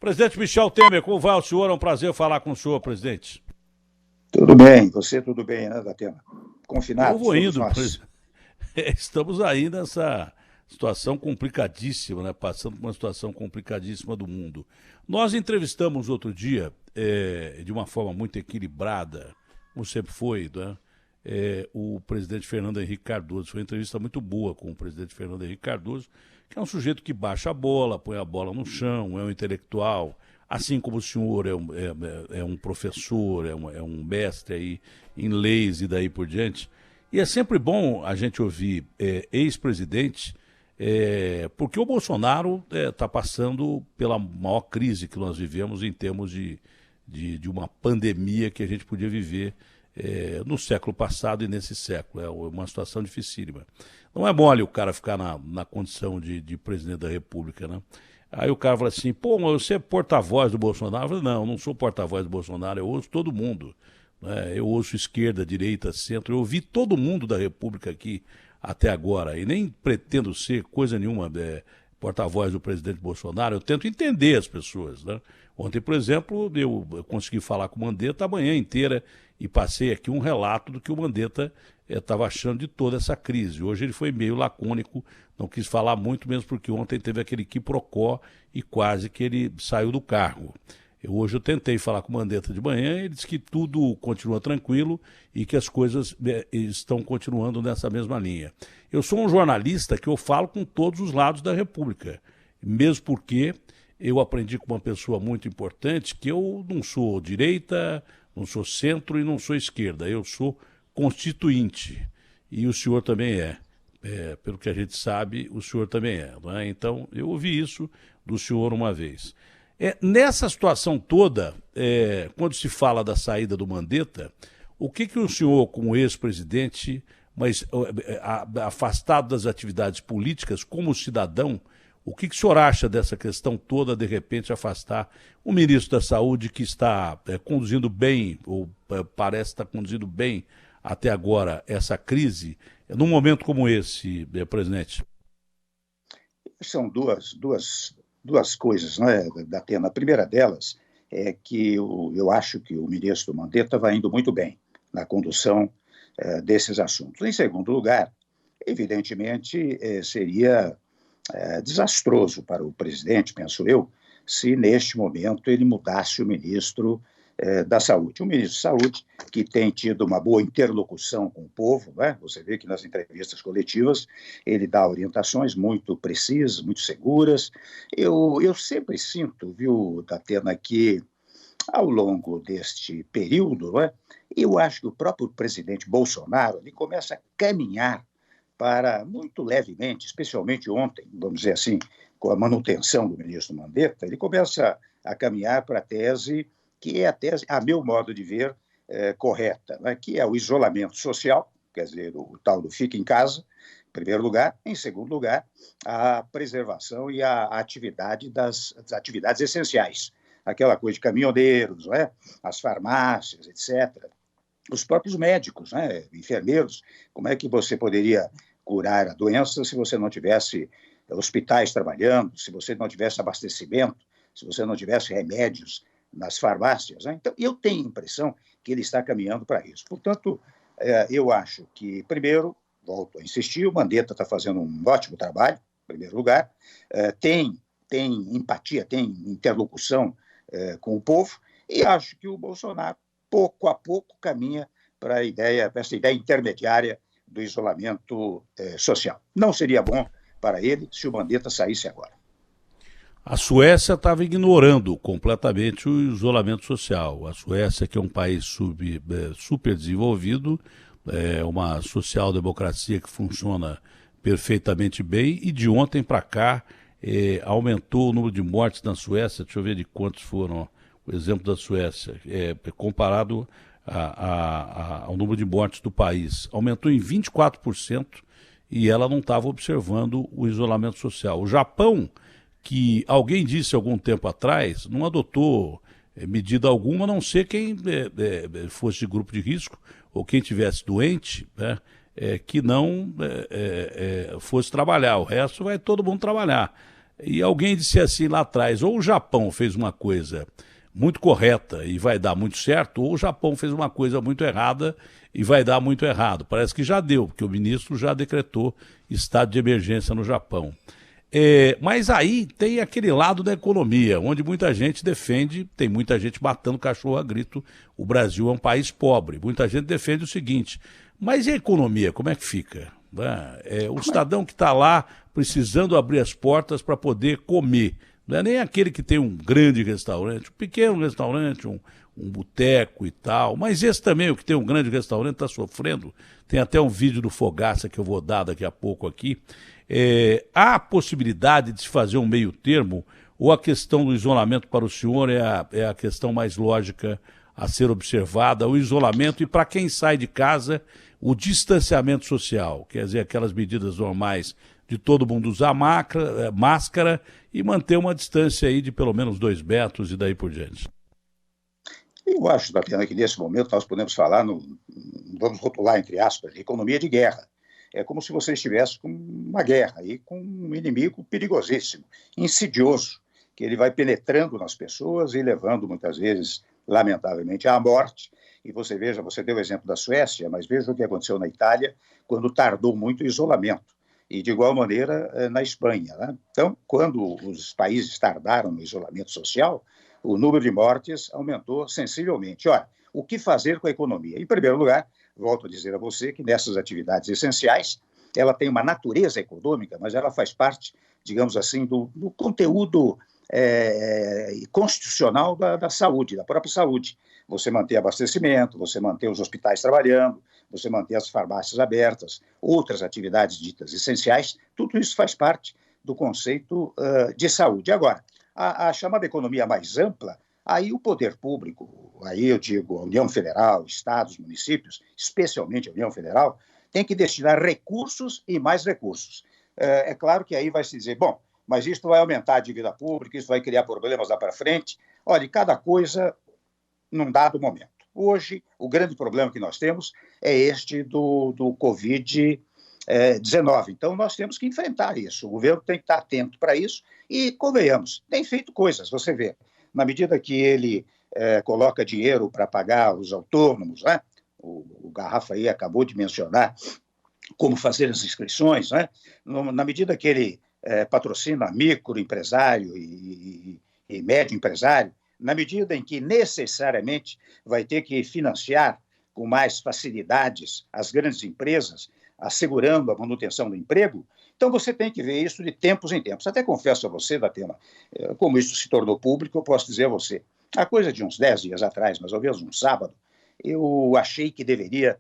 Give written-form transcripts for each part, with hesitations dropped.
Presidente Michel Temer, como vai o senhor? É um prazer falar com o senhor, presidente. Tudo bem, você tudo bem, né, Datena? Eu Confinados, vou todos indo, nós. estamos aí nessa situação complicadíssima, né? Passando por uma situação complicadíssima do mundo. Nós entrevistamos outro dia, de uma forma muito equilibrada, como sempre foi, né? O presidente Fernando Henrique Cardoso. Foi uma entrevista muito boa com o presidente Fernando Henrique Cardoso, que é um sujeito que baixa a bola, põe a bola no chão, é um intelectual, assim como o senhor é um professor, é um mestre aí em leis e daí por diante. E é sempre bom a gente ouvir ex-presidente, porque o Bolsonaro está passando pela maior crise que nós vivemos em termos de uma pandemia que a gente podia viver no século passado e nesse século. É uma situação dificílima. Não é mole o cara ficar na condição de presidente da República, né? Aí o cara fala assim, pô, mas você é porta-voz do Bolsonaro? Eu falei, não, eu não sou porta-voz do Bolsonaro, eu ouço todo mundo. Né? Eu ouço esquerda, direita, centro, eu ouvi todo mundo da República aqui até agora, e nem pretendo ser coisa nenhuma porta-voz do presidente Bolsonaro, eu tento entender as pessoas, né? Ontem, por exemplo, eu consegui falar com o Mandetta a manhã inteira e passei aqui um relato do que o Mandetta estava achando de toda essa crise. Hoje ele foi meio lacônico, não quis falar muito, mesmo porque ontem teve aquele quiprocó e quase que ele saiu do cargo. Hoje eu tentei falar com o Mandetta de manhã, ele disse que tudo continua tranquilo e que as coisas estão continuando nessa mesma linha. Eu sou um jornalista que eu falo com todos os lados da República, mesmo porque eu aprendi com uma pessoa muito importante que eu não sou direita, não sou centro e não sou esquerda, eu sou constituinte. E o senhor também é. Pelo que a gente sabe, o senhor também é. Não é? Então, eu ouvi isso do senhor uma vez. Nessa situação toda, quando se fala da saída do Mandetta, o que o senhor, como ex-presidente, mas afastado das atividades políticas, como cidadão, o que o senhor acha dessa questão toda, de repente, afastar o ministro da Saúde, que está conduzindo bem, ou parece estar conduzindo bem até agora, essa crise, num momento como esse, presidente? São duas coisas, né, Datena? A primeira delas é que eu acho que o ministro Mandetta vai indo muito bem na condução desses assuntos. Em segundo lugar, evidentemente, seria desastroso para o presidente, penso eu, se neste momento ele mudasse o ministro da Saúde. O ministro da Saúde, que tem tido uma boa interlocução com o povo, né? Você vê que nas entrevistas coletivas ele dá orientações muito precisas, muito seguras. Eu sempre sinto, viu, Datena, que ao longo deste período, né, eu acho que o próprio presidente Bolsonaro ele começa a caminhar para, muito levemente, especialmente ontem, vamos dizer assim, com a manutenção do ministro Mandetta, ele começa a caminhar para a tese que é a tese, a meu modo de ver, correta, né? Que é o isolamento social, quer dizer, o tal do fica em casa, em primeiro lugar. Em segundo lugar, a preservação e a atividade das atividades essenciais, aquela coisa de caminhoneiros, né? As farmácias, etc. Os próprios médicos, né? Enfermeiros, como é que você poderia curar a doença se você não tivesse hospitais trabalhando, se você não tivesse abastecimento, se você não tivesse remédios nas farmácias, né? Então, eu tenho a impressão que ele está caminhando para isso. Portanto, eu acho que, primeiro, volto a insistir, o Mandetta está fazendo um ótimo trabalho, em primeiro lugar, tem empatia, tem interlocução com o povo, e acho que o Bolsonaro, pouco a pouco, caminha para essa ideia intermediária do isolamento social. Não seria bom para ele se o Mandetta saísse agora. A Suécia estava ignorando completamente o isolamento social. A Suécia, que é um país super desenvolvido, é uma social-democracia que funciona perfeitamente bem, e de ontem para cá aumentou o número de mortes na Suécia. Deixa eu ver de quantos foram o exemplo da Suécia, comparado ao número de mortes do país. Aumentou em 24% e ela não estava observando o isolamento social. O Japão, que alguém disse algum tempo atrás, não adotou medida alguma, a não ser quem fosse de grupo de risco ou quem tivesse doente, né, que não fosse trabalhar. O resto vai todo mundo trabalhar. E alguém disse assim lá atrás, ou o Japão fez uma coisa muito correta e vai dar muito certo, ou o Japão fez uma coisa muito errada e vai dar muito errado. Parece que já deu, porque o ministro já decretou estado de emergência no Japão. Mas aí tem aquele lado da economia, onde muita gente defende, tem muita gente matando cachorro a grito, o Brasil é um país pobre. Muita gente defende o seguinte, mas e a economia, como é que fica? O cidadão que está lá precisando abrir as portas para poder comer. Não é nem aquele que tem um grande restaurante, um pequeno restaurante, um boteco e tal. Mas esse também, o que tem um grande restaurante, está sofrendo. Tem até um vídeo do Fogaça que eu vou dar daqui a pouco aqui. Há a possibilidade de se fazer um meio termo, ou a questão do isolamento para o senhor é a questão mais lógica a ser observada, o isolamento e para quem sai de casa, o distanciamento social, quer dizer, aquelas medidas normais de todo mundo usar máscara e manter uma distância aí de pelo menos 2 metros e daí por diante. Eu acho, Tatiana, que nesse momento nós podemos falar, vamos rotular entre aspas, de economia de guerra. É como se você estivesse com uma guerra aí, com um inimigo perigosíssimo, insidioso, que ele vai penetrando nas pessoas e levando muitas vezes, lamentavelmente, à morte. E você deu o exemplo da Suécia, mas veja o que aconteceu na Itália, quando tardou muito o isolamento. E, de igual maneira, na Espanha. Né? Então, quando os países tardaram no isolamento social, o número de mortes aumentou sensivelmente. Ora, o que fazer com a economia? Em primeiro lugar, volto a dizer a você que nessas atividades essenciais, ela tem uma natureza econômica, mas ela faz parte, digamos assim, do conteúdo constitucional da saúde, da própria saúde. Você manter abastecimento, você manter os hospitais trabalhando, você manter as farmácias abertas, outras atividades ditas essenciais, tudo isso faz parte do conceito de saúde. Agora, a chamada economia mais ampla, aí o poder público, aí eu digo a União Federal, estados, municípios, especialmente a União Federal, tem que destinar recursos e mais recursos. É claro que aí vai se dizer, bom, mas isso vai aumentar a dívida pública, isso vai criar problemas lá para frente. Olha, cada coisa num dado momento. Hoje, o grande problema que nós temos é este do Covid-19. Então, nós temos que enfrentar isso. O governo tem que estar atento para isso e, convenhamos, tem feito coisas. Você vê, na medida que ele coloca dinheiro para pagar os autônomos, né? O Garrafa aí acabou de mencionar como fazer as inscrições, né? Na medida que ele patrocina microempresário e médio empresário, na medida em que necessariamente vai ter que financiar com mais facilidades as grandes empresas, assegurando a manutenção do emprego, então você tem que ver isso de tempos em tempos. Até confesso a você, Datena, como isso se tornou público, eu posso dizer a você, a coisa de uns 10 dias atrás, mais ou menos um sábado, eu achei que deveria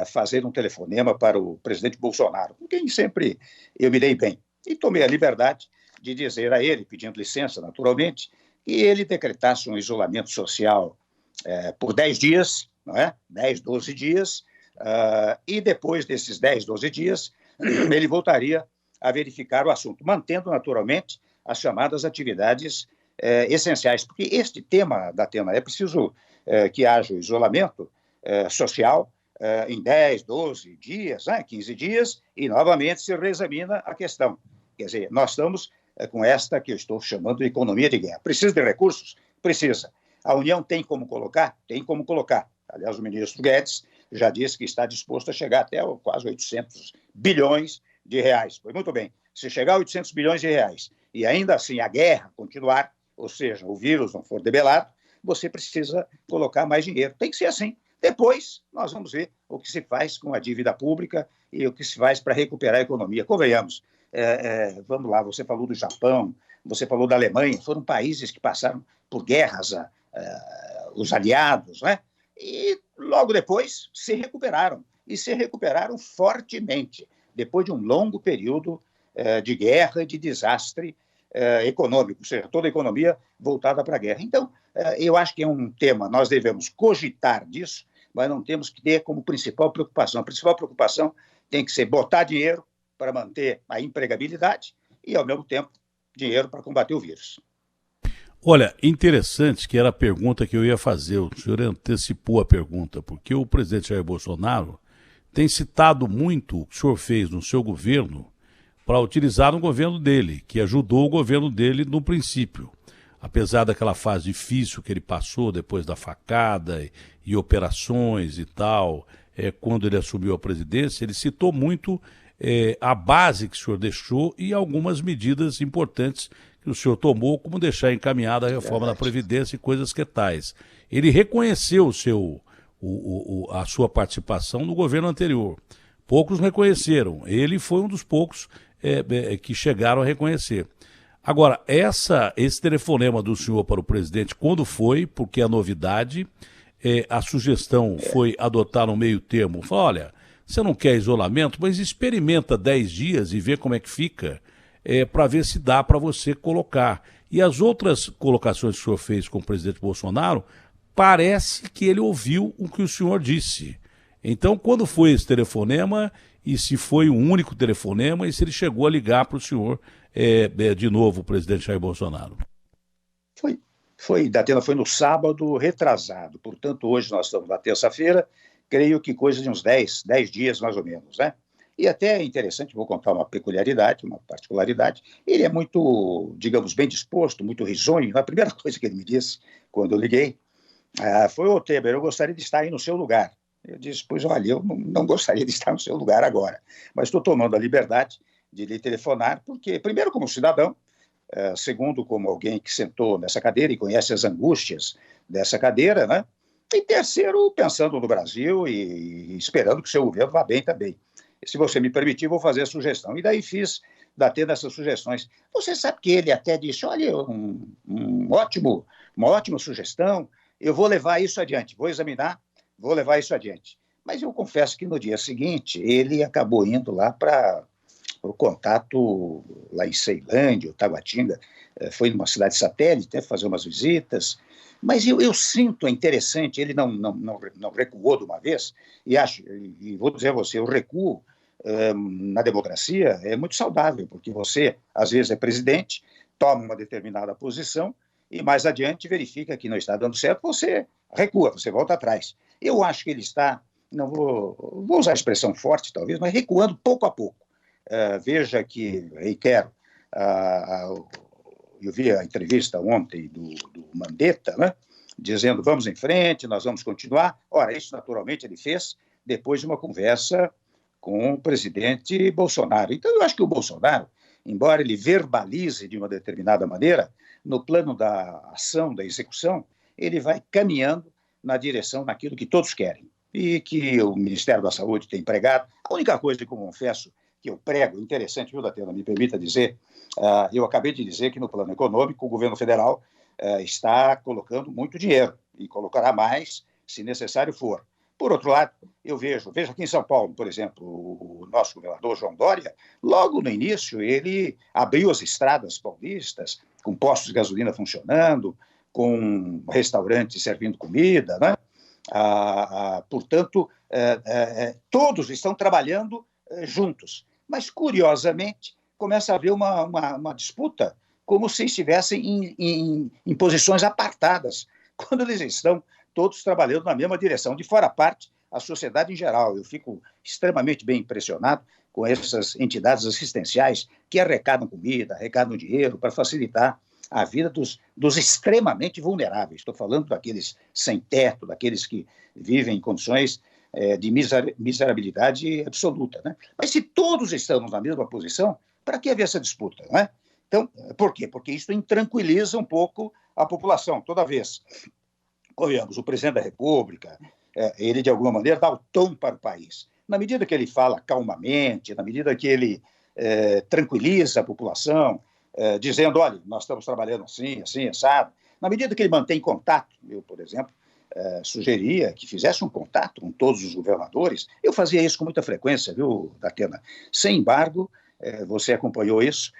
fazer um telefonema para o presidente Bolsonaro, com quem sempre eu me dei bem, e tomei a liberdade de dizer a ele, pedindo licença naturalmente, que ele decretasse um isolamento social por 10 dias, não é? 10, 12 dias, e depois desses 10, 12 dias, ele voltaria a verificar o assunto, mantendo naturalmente as chamadas atividades essenciais, porque este tema, Datena, é preciso que haja o isolamento social em 10, 12 dias, 15 dias, e novamente se reexamina a questão. Quer dizer, nós estamos com esta que eu estou chamando de economia de guerra. Precisa de recursos? Precisa. A União tem como colocar? Tem como colocar. Aliás, o ministro Guedes já disse que está disposto a chegar até quase 800 bilhões de reais. Pois muito bem, se chegar a 800 bilhões de reais e ainda assim a guerra continuar, ou seja, o vírus não for debelado, você precisa colocar mais dinheiro. Tem que ser assim. Depois, nós vamos ver o que se faz com a dívida pública e o que se faz para recuperar a economia. Convenhamos, vamos lá, você falou do Japão, você falou da Alemanha, foram países que passaram por guerras, os aliados, né? E logo depois se recuperaram, e se recuperaram fortemente, depois de um longo período de guerra e de desastre econômico, ou seja, toda a economia voltada para a guerra. Então, eu acho que é um tema, nós devemos cogitar disso, mas não temos que ter como principal preocupação. A principal preocupação tem que ser botar dinheiro para manter a empregabilidade e, ao mesmo tempo, dinheiro para combater o vírus. Olha, interessante que era a pergunta que eu ia fazer, o senhor antecipou a pergunta, porque o presidente Jair Bolsonaro tem citado muito o que o senhor fez no seu governo para utilizar no governo dele, que ajudou o governo dele no princípio. Apesar daquela fase difícil que ele passou depois da facada e operações e tal, quando ele assumiu a presidência, ele citou muito a base que o senhor deixou e algumas medidas importantes que o senhor tomou, como deixar encaminhada a reforma da Previdência e coisas que tais. Ele reconheceu a sua participação no governo anterior. Poucos reconheceram. Ele foi um dos poucos que chegaram a reconhecer. Agora, esse telefonema do senhor para o presidente, quando foi, porque a novidade, a sugestão foi adotar um meio termo. Falou, olha, você não quer isolamento, mas experimenta 10 dias e vê como é que fica, para ver se dá para você colocar. E as outras colocações que o senhor fez com o presidente Bolsonaro, parece que ele ouviu o que o senhor disse. Então, quando foi esse telefonema, e se foi o único telefonema, e se ele chegou a ligar para o senhor de novo, o presidente Jair Bolsonaro? Datena, foi no sábado retrasado, portanto, hoje nós estamos na terça-feira, creio que coisa de uns 10 dias mais ou menos, né? E até é interessante, vou contar uma peculiaridade, uma particularidade, ele é muito, digamos, bem disposto, muito risonho. A primeira coisa que ele me disse, quando eu liguei, foi, ô Temer, eu gostaria de estar aí no seu lugar. Eu disse, pois olha, eu não gostaria de estar no seu lugar agora, mas estou tomando a liberdade de lhe telefonar, porque, primeiro, como cidadão, segundo, como alguém que sentou nessa cadeira e conhece as angústias dessa cadeira, né? E terceiro, pensando no Brasil e esperando que o seu governo vá bem também. E, se você me permitir, vou fazer a sugestão. E daí fiz, datando essas sugestões. Você sabe que ele até disse, olha, uma ótima sugestão, eu vou levar isso adiante, vou examinar, vou levar isso adiante. Mas eu confesso que no dia seguinte ele acabou indo lá para o contato lá em Ceilândia, Taguatinga, foi numa cidade satélite, né, fazer umas visitas. Mas eu sinto interessante, ele não recuou de uma vez, e vou dizer a você, o recuo na democracia é muito saudável, porque você, às vezes, é presidente, toma uma determinada posição, e mais adiante verifica que não está dando certo, você recua, você volta atrás. Eu acho que ele está, não vou usar a expressão forte talvez, mas recuando pouco a pouco. Veja que, reitero, eu vi a entrevista ontem do Mandetta, né, dizendo vamos em frente, nós vamos continuar. Ora, isso naturalmente ele fez depois de uma conversa com o presidente Bolsonaro. Então eu acho que o Bolsonaro, embora ele verbalize de uma determinada maneira, no plano da ação, da execução, ele vai caminhando na direção daquilo que todos querem e que o Ministério da Saúde tem pregado. A única coisa que eu confesso que eu prego, interessante, viu, Datena, me permita dizer, eu acabei de dizer que no plano econômico o governo federal está colocando muito dinheiro e colocará mais se necessário for. Por outro lado, eu vejo aqui em São Paulo, por exemplo, o nosso governador João Dória, logo no início ele abriu as estradas paulistas, com postos de gasolina funcionando, com restaurantes servindo comida, né? Portanto, todos estão trabalhando juntos. Mas, curiosamente, começa a haver uma disputa, como se estivessem em posições apartadas, quando eles estão todos trabalhando na mesma direção, de fora a parte, a sociedade em geral. Eu fico extremamente bem impressionado com essas entidades assistenciais que arrecadam comida, arrecadam dinheiro para facilitar a vida dos extremamente vulneráveis. Estou falando daqueles sem teto, daqueles que vivem em condições de miserabilidade absoluta, né? Mas se todos estamos na mesma posição, para que haver essa disputa, né? Então, por quê? Porque isso intranquiliza um pouco a população. Toda vez, convenhamos, o presidente da República, ele de alguma maneira dá o tom para o país. Na medida que ele fala calmamente, na medida que ele tranquiliza a população, dizendo, olha, nós estamos trabalhando assim, assim, assado. Na medida que ele mantém contato, eu, por exemplo, sugeria que fizesse um contato com todos os governadores. Eu fazia isso com muita frequência, viu, Datena? Sem embargo, você acompanhou isso,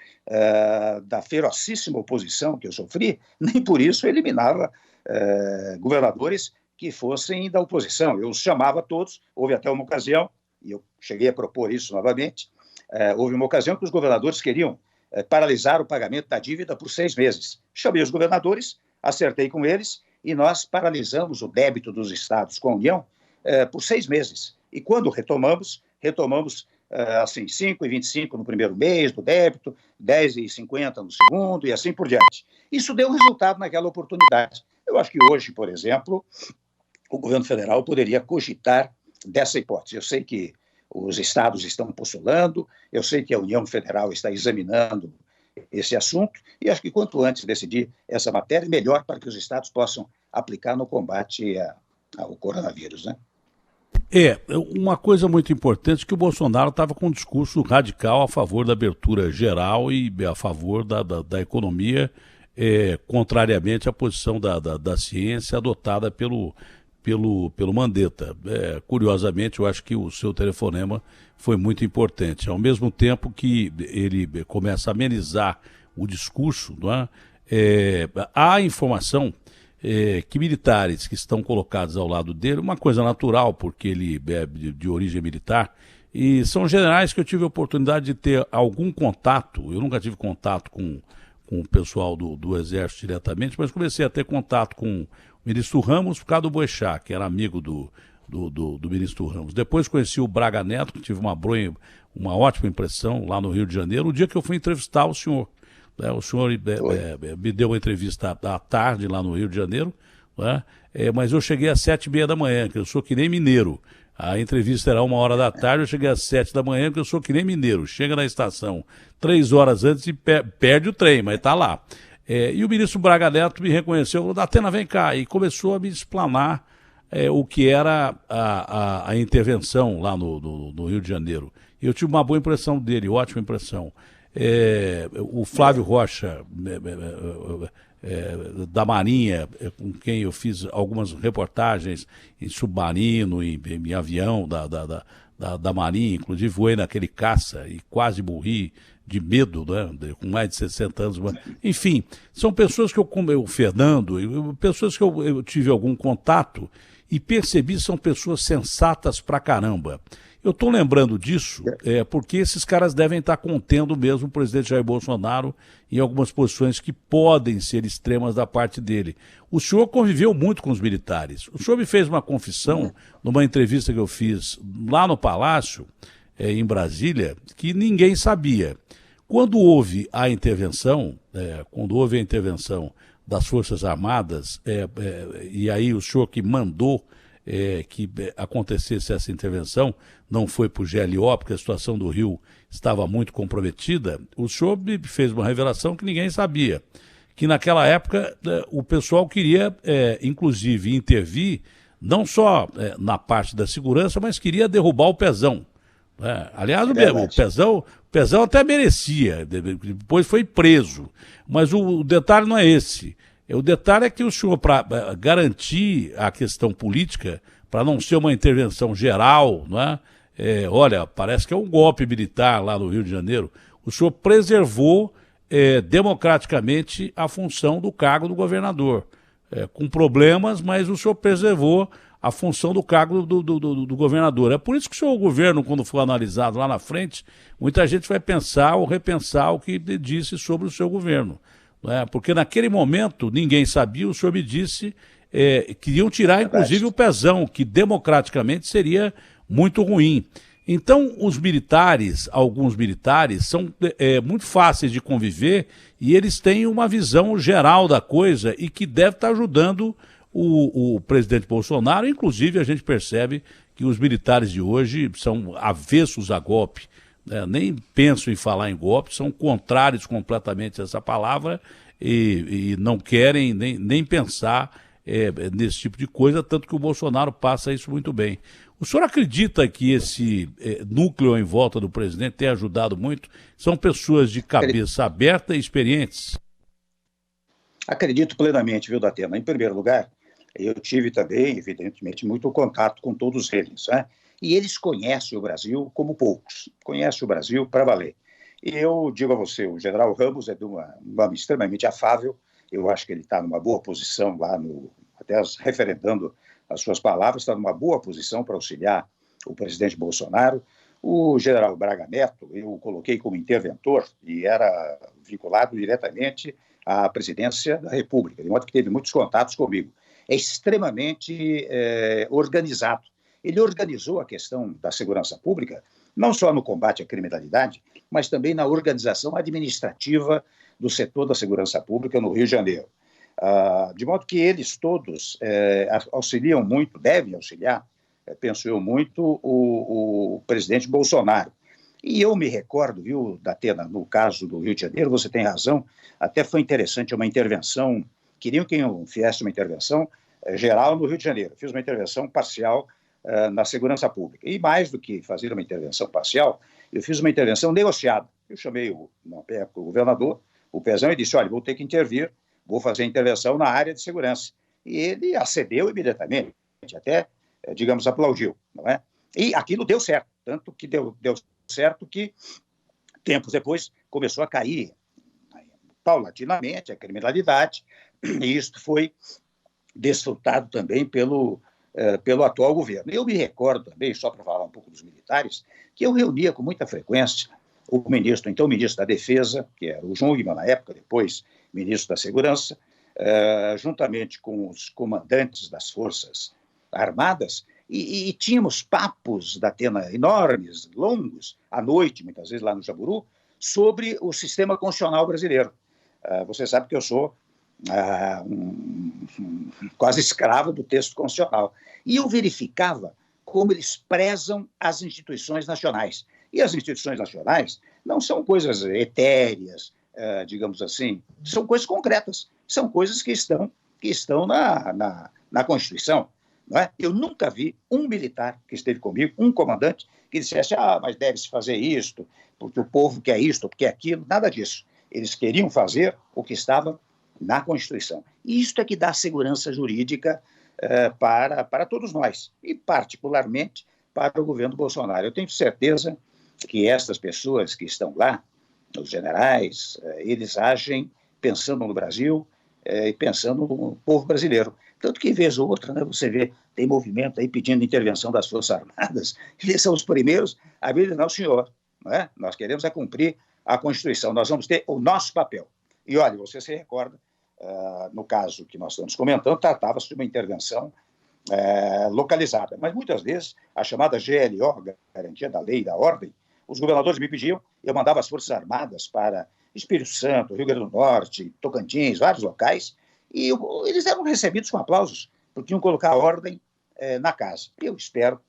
da ferocíssima oposição que eu sofri, nem por isso eu eliminava governadores que fossem da oposição. Eu os chamava todos, houve até uma ocasião, e eu cheguei a propor isso novamente, houve uma ocasião que os governadores queriam paralisar o pagamento da dívida por 6 meses. Chamei os governadores, acertei com eles, e nós paralisamos o débito dos estados com a União por 6 meses. E quando retomamos assim, 5,25 no primeiro mês do débito, 10,50 no segundo e assim por diante. Isso deu resultado naquela oportunidade. Eu acho que hoje, por exemplo, o governo federal poderia cogitar dessa hipótese. Eu sei que os estados estão postulando, eu sei que a União Federal está examinando esse assunto, e acho que quanto antes decidir essa matéria, melhor para que os estados possam aplicar no combate ao coronavírus, né? Uma coisa muito importante que o Bolsonaro estava com um discurso radical a favor da abertura geral e a favor da economia, contrariamente à posição da ciência adotada pelo Mandetta. Curiosamente, eu acho que o seu telefonema foi muito importante. Ao mesmo tempo que ele começa a amenizar o discurso, não é? Há informação que militares que estão colocados ao lado dele, uma coisa natural, porque ele é de origem militar, e são generais que eu tive a oportunidade de ter algum contato. Eu nunca tive contato com o pessoal do Exército diretamente, mas comecei a ter contato com o ministro Ramos por causa do Boechat, que era amigo do ministro Ramos. Depois conheci o Braga Neto, que tive uma ótima impressão lá no Rio de Janeiro, o dia que eu fui entrevistar o senhor. O senhor me deu uma entrevista à tarde lá no Rio de Janeiro, né? Mas eu cheguei às 7h30 da manhã, que eu sou que nem mineiro. A entrevista era 1h da tarde, eu cheguei às 7 da manhã, que eu sou que nem mineiro. Chega na estação 3 horas antes e perde o trem, mas está lá. E o ministro Braga Neto me reconheceu, falou: Datena, vem cá, e começou a me explanar o que era a intervenção lá no Rio de Janeiro. Eu tive uma boa impressão dele, ótima impressão. O Flávio Rocha, da Marinha, com quem eu fiz algumas reportagens em submarino, em avião da Marinha, inclusive voei naquele caça e quase morri de medo, né, com mais de 60 anos. Enfim, são pessoas que o Fernando, pessoas que eu tive algum contato e percebi são pessoas sensatas pra caramba. Eu estou lembrando disso porque esses caras devem estar contendo mesmo o presidente Jair Bolsonaro em algumas posições que podem ser extremas da parte dele. O senhor conviveu muito com os militares. O senhor me fez uma confissão numa entrevista que eu fiz lá no Palácio, em Brasília, que ninguém sabia. Quando houve a intervenção, das Forças Armadas, e aí o senhor que mandou que acontecesse essa intervenção, não foi por GLO, porque a situação do Rio estava muito comprometida, o senhor me fez uma revelação que ninguém sabia, que naquela época o pessoal queria, inclusive, intervir, não só na parte da segurança, mas queria derrubar o Pezão. Aliás, o Pezão até merecia, depois foi preso, mas o detalhe não é esse. O detalhe é que o senhor, para garantir a questão política, para não ser uma intervenção geral, não é? Olha, parece que é um golpe militar lá no Rio de Janeiro, o senhor preservou democraticamente a função do cargo do governador. Com problemas, mas o senhor preservou a função do cargo do governador. É por isso que o seu governo, quando for analisado lá na frente, muita gente vai pensar ou repensar o que disse sobre o seu governo. Porque naquele momento ninguém sabia, o senhor me disse que iam tirar inclusive o Pezão, que democraticamente seria muito ruim. Então os militares, alguns militares, são muito fáceis de conviver e eles têm uma visão geral da coisa e que deve estar ajudando o presidente Bolsonaro. Inclusive a gente percebe que os militares de hoje são avessos a golpe. Nem penso em falar em golpe, são contrários completamente a essa palavra e não querem nem pensar nesse tipo de coisa, tanto que o Bolsonaro passa isso muito bem. O senhor acredita que esse núcleo em volta do presidente tem ajudado muito? São pessoas de cabeça aberta e experientes? Acredito plenamente, viu, Datena? Em primeiro lugar, eu tive também, evidentemente, muito contato com todos eles, né? E eles conhecem o Brasil como poucos, conhecem o Brasil para valer. E eu digo a você, o general Ramos é de um homem extremamente afável, eu acho que ele está numa boa posição lá, até referendando as suas palavras, está numa boa posição para auxiliar o presidente Bolsonaro. O general Braga Neto, eu o coloquei como interventor e era vinculado diretamente à presidência da República, de modo que teve muitos contatos comigo. É extremamente organizado. Ele organizou a questão da segurança pública não só no combate à criminalidade, mas também na organização administrativa do setor da segurança pública no Rio de Janeiro. De modo que eles todos auxiliam muito, devem auxiliar, penso eu, muito o presidente Bolsonaro. E eu me recordo, viu, Datena, no caso do Rio de Janeiro, você tem razão, até foi interessante uma intervenção, queriam que eu fizesse uma intervenção geral no Rio de Janeiro. Fiz uma intervenção parcial na segurança pública. E mais do que fazer uma intervenção parcial, eu fiz uma intervenção negociada. Eu chamei, na época, o governador, o Pezão, e disse, olha, vou ter que intervir, vou fazer intervenção na área de segurança. E ele acedeu imediatamente, até, digamos, aplaudiu, não é? E aquilo deu certo, tanto que deu certo que, tempos depois, começou a cair paulatinamente a criminalidade, e isso foi desfrutado também pelo atual governo. Eu me recordo também, só para falar um pouco dos militares, que eu reunia com muita frequência o ministro da Defesa, que era o Jungmann na época, depois ministro da Segurança, juntamente com os comandantes das Forças Armadas, e tínhamos papos da Atena enormes, longos, à noite, muitas vezes lá no Jaburu, sobre o sistema constitucional brasileiro. Você sabe que eu sou quase escravo do texto constitucional. E eu verificava como eles prezam as instituições nacionais. E as instituições nacionais não são coisas etéreas, digamos assim, são coisas concretas, são coisas que estão na Constituição. Não é? Eu nunca vi um militar que esteve comigo, um comandante, que dissesse, mas deve-se fazer isto, porque o povo quer isto, porque quer aquilo, nada disso. Eles queriam fazer o que estava na Constituição. E isto é que dá segurança jurídica para todos nós, e particularmente para o governo Bolsonaro. Eu tenho certeza que essas pessoas que estão lá, os generais, eles agem pensando no Brasil e pensando no povo brasileiro. Tanto que, vez ou outra, né, você vê, tem movimento aí pedindo intervenção das Forças Armadas, eles são os primeiros a dizer, não, senhor, não é? Nós queremos cumprir a Constituição, nós vamos ter o nosso papel. E, olha, você se recorda, no caso que nós estamos comentando, tratava-se de uma intervenção localizada, mas muitas vezes a chamada GLO, Garantia da Lei e da Ordem, os governadores me pediam, eu mandava as Forças Armadas para Espírito Santo, Rio Grande do Norte, Tocantins, vários locais, e eles eram recebidos com aplausos, porque iam colocar a ordem na casa. Eu espero,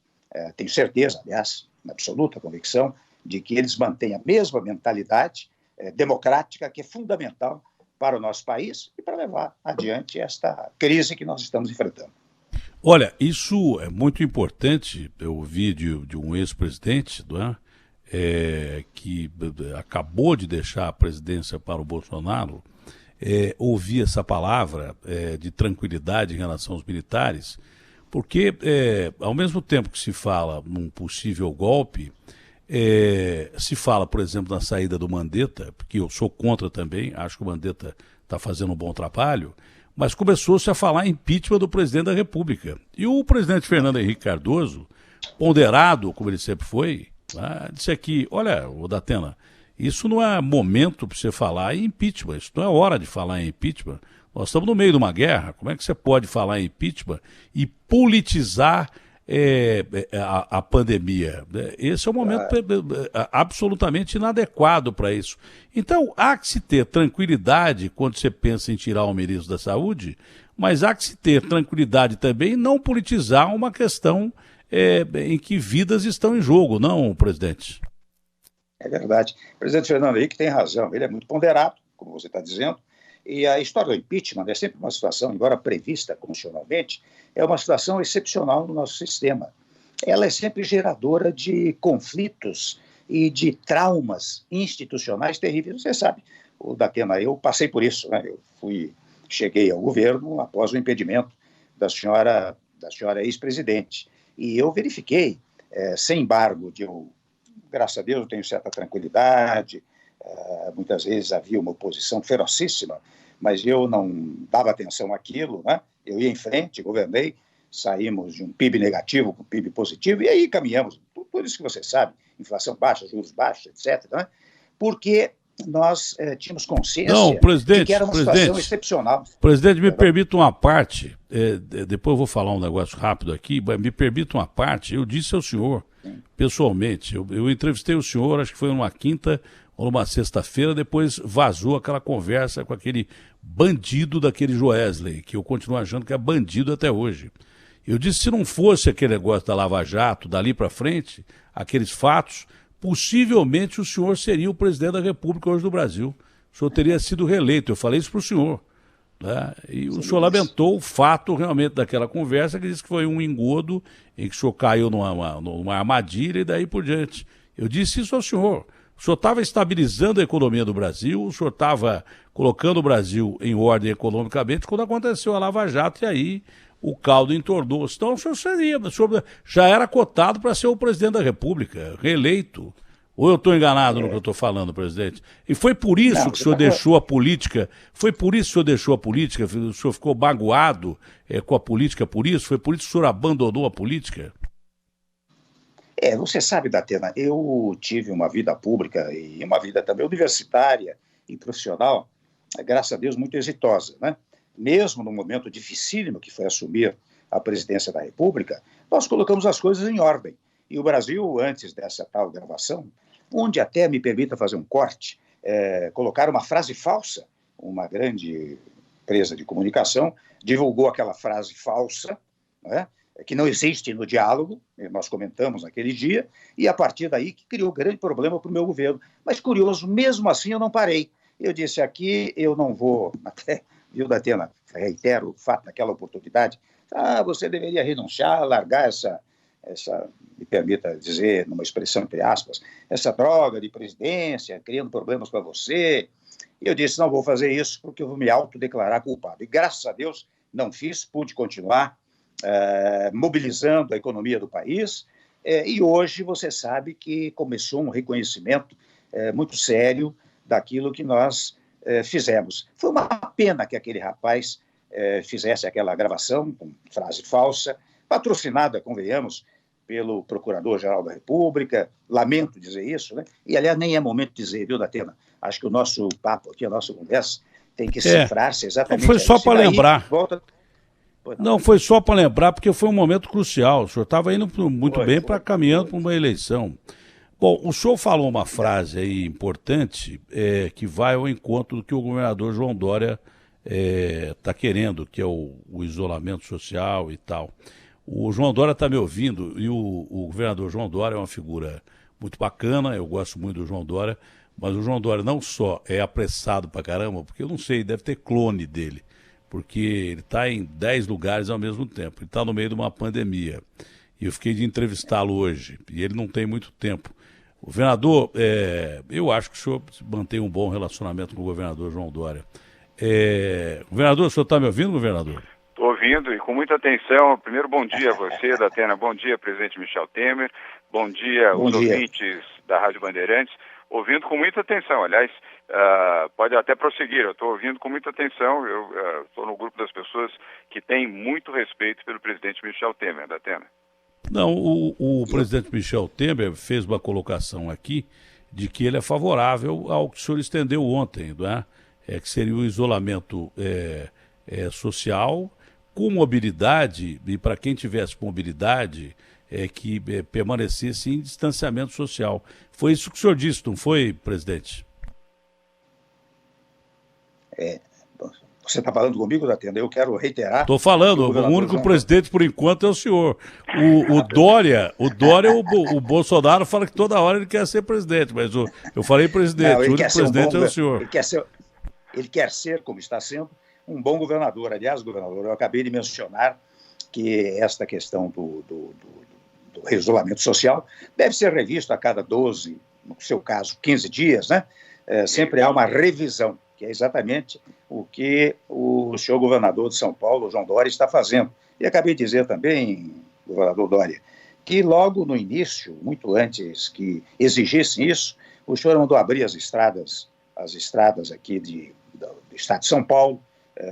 tenho certeza, aliás, na absoluta convicção, de que eles mantêm a mesma mentalidade democrática que é fundamental para o nosso país e para levar adiante esta crise que nós estamos enfrentando. Olha, isso é muito importante. Eu ouvi de um ex-presidente, não é? Que acabou de deixar a presidência para o Bolsonaro, ouvir essa palavra de tranquilidade em relação aos militares, porque ao mesmo tempo que se fala num possível golpe, se fala, por exemplo, na saída do Mandetta, porque eu sou contra também, acho que o Mandetta está fazendo um bom trabalho, mas começou-se a falar em impeachment do presidente da República. E o presidente Fernando Henrique Cardoso, ponderado como ele sempre foi, disse aqui, olha, o Datena, isso não é momento para você falar em impeachment, isso não é hora de falar em impeachment. Nós estamos no meio de uma guerra, como é que você pode falar em impeachment e politizar a pandemia? Esse é um momento absolutamente inadequado para isso. Então, há que se ter tranquilidade quando você pensa em tirar o ministro da Saúde, mas há que se ter tranquilidade também em não politizar uma questão em que vidas estão em jogo, não, presidente? É verdade. O presidente Fernando Henrique tem razão, ele é muito ponderado, como você está dizendo, e a história do impeachment é sempre uma situação, embora prevista constitucionalmente, é uma situação excepcional no nosso sistema. Ela é sempre geradora de conflitos e de traumas institucionais terríveis. Você sabe, o Datena, eu passei por isso, né? Eu cheguei ao governo após o impedimento da senhora ex-presidente, e eu verifiquei, sem embargo, graças a Deus eu tenho certa tranquilidade, muitas vezes havia uma oposição ferocíssima, mas eu não dava atenção àquilo, né? Eu ia em frente, governei, saímos de um PIB negativo para um PIB positivo, e aí caminhamos, tudo isso que você sabe, inflação baixa, juros baixos, etc., né? Porque nós tínhamos consciência de que era uma situação excepcional. Presidente, me permita uma parte, depois eu vou falar um negócio rápido aqui, mas me permita uma parte, eu disse ao senhor pessoalmente. Eu entrevistei o senhor, acho que foi numa quinta ou numa sexta-feira, depois vazou aquela conversa com aquele bandido daquele Joesley, que eu continuo achando que é bandido até hoje. Eu disse, se não fosse aquele negócio da Lava Jato, dali para frente, aqueles fatos, possivelmente o senhor seria o presidente da República hoje do Brasil. O senhor teria sido reeleito. Eu falei isso para o senhor. Né? E o senhor lamentou o fato realmente daquela conversa, que disse que foi um engodo em que o senhor caiu numa armadilha e daí por diante. Eu disse isso ao senhor. O senhor estava estabilizando a economia do Brasil, o senhor estava colocando o Brasil em ordem economicamente quando aconteceu a Lava Jato e aí o caldo entornou-se. Então o senhor já era cotado para ser o presidente da República, reeleito. Ou eu estou enganado no que eu estou falando, presidente? E foi por isso que o senhor deixou a política? Foi por isso que o senhor deixou a política? O senhor ficou magoado com a política por isso? Foi por isso que o senhor abandonou a política? Você sabe, Datena, eu tive uma vida pública e uma vida também universitária e profissional, graças a Deus, muito exitosa, né? Mesmo no momento dificílimo que foi assumir a presidência da República, nós colocamos as coisas em ordem. E o Brasil, antes dessa tal gravação, onde até me permita fazer um corte, colocar uma frase falsa, uma grande empresa de comunicação divulgou aquela frase falsa, né, que não existe no diálogo, nós comentamos naquele dia, e a partir daí que criou grande problema para o meu governo. Mas curioso, mesmo assim eu não parei. Eu disse aqui, eu não vou, até, viu, Datena, reitero o fato naquela oportunidade, você deveria renunciar, largar essa, me permita dizer, numa expressão entre aspas, essa droga de presidência, criando problemas para você. E eu disse, não vou fazer isso porque eu vou me autodeclarar culpado. E graças a Deus não fiz, pude continuar mobilizando a economia do país. E hoje você sabe que começou um reconhecimento muito sério daquilo que nós fizemos. Foi uma pena que aquele rapaz fizesse aquela gravação com frase falsa, patrocinada, convenhamos, pelo Procurador-Geral da República, lamento dizer isso, né? E, aliás, nem é momento de dizer, viu, Datena? Acho que o nosso papo aqui, a nossa conversa, tem que cifrar-se exatamente... Não foi só para lembrar. Volta... Não, foi só para lembrar, porque foi um momento crucial. O senhor estava indo muito bem para caminhando para uma eleição. Bom, o senhor falou uma frase aí importante que vai ao encontro do que o governador João Dória está querendo, que é o isolamento social e tal. O João Dória está me ouvindo e o governador João Dória é uma figura muito bacana, eu gosto muito do João Dória, mas o João Dória não só é apressado pra caramba, porque eu não sei, deve ter clone dele, porque ele está em 10 lugares ao mesmo tempo, ele está no meio de uma pandemia. E eu fiquei de entrevistá-lo hoje, e ele não tem muito tempo. O governador, eu acho que o senhor mantém um bom relacionamento com o governador João Dória. Governador, o senhor está me ouvindo, governador? Estou ouvindo e com muita atenção. Primeiro, bom dia a você, Datena. Bom dia, presidente Michel Temer. Bom dia aos ouvintes da Rádio Bandeirantes. Ouvindo com muita atenção. Aliás, pode até prosseguir. Eu estou ouvindo com muita atenção. Eu estou no grupo das pessoas que têm muito respeito pelo presidente Michel Temer, Datena. Não, o presidente Michel Temer fez uma colocação aqui de que ele é favorável ao que o senhor estendeu ontem, não é? Que seria o isolamento social com mobilidade, e para quem tivesse mobilidade, que permanecesse em distanciamento social. Foi isso que o senhor disse, não foi, presidente? Você está falando comigo, Datena? Eu quero reiterar... Estou falando, o único presidente, por enquanto, é o senhor. O Dória, o Bolsonaro fala que toda hora ele quer ser presidente, mas eu falei presidente, o único presidente é o senhor. Ele quer ser, como está sendo, um bom governador. Aliás, governador, eu acabei de mencionar que esta questão do isolamento social deve ser revista a cada 12, no seu caso, 15 dias, né? Sempre há uma revisão, que é exatamente o que o senhor governador de São Paulo, João Dória, está fazendo. E acabei de dizer também, governador Dória, que logo no início, muito antes que exigissem isso, o senhor mandou abrir as estradas aqui do estado de São Paulo,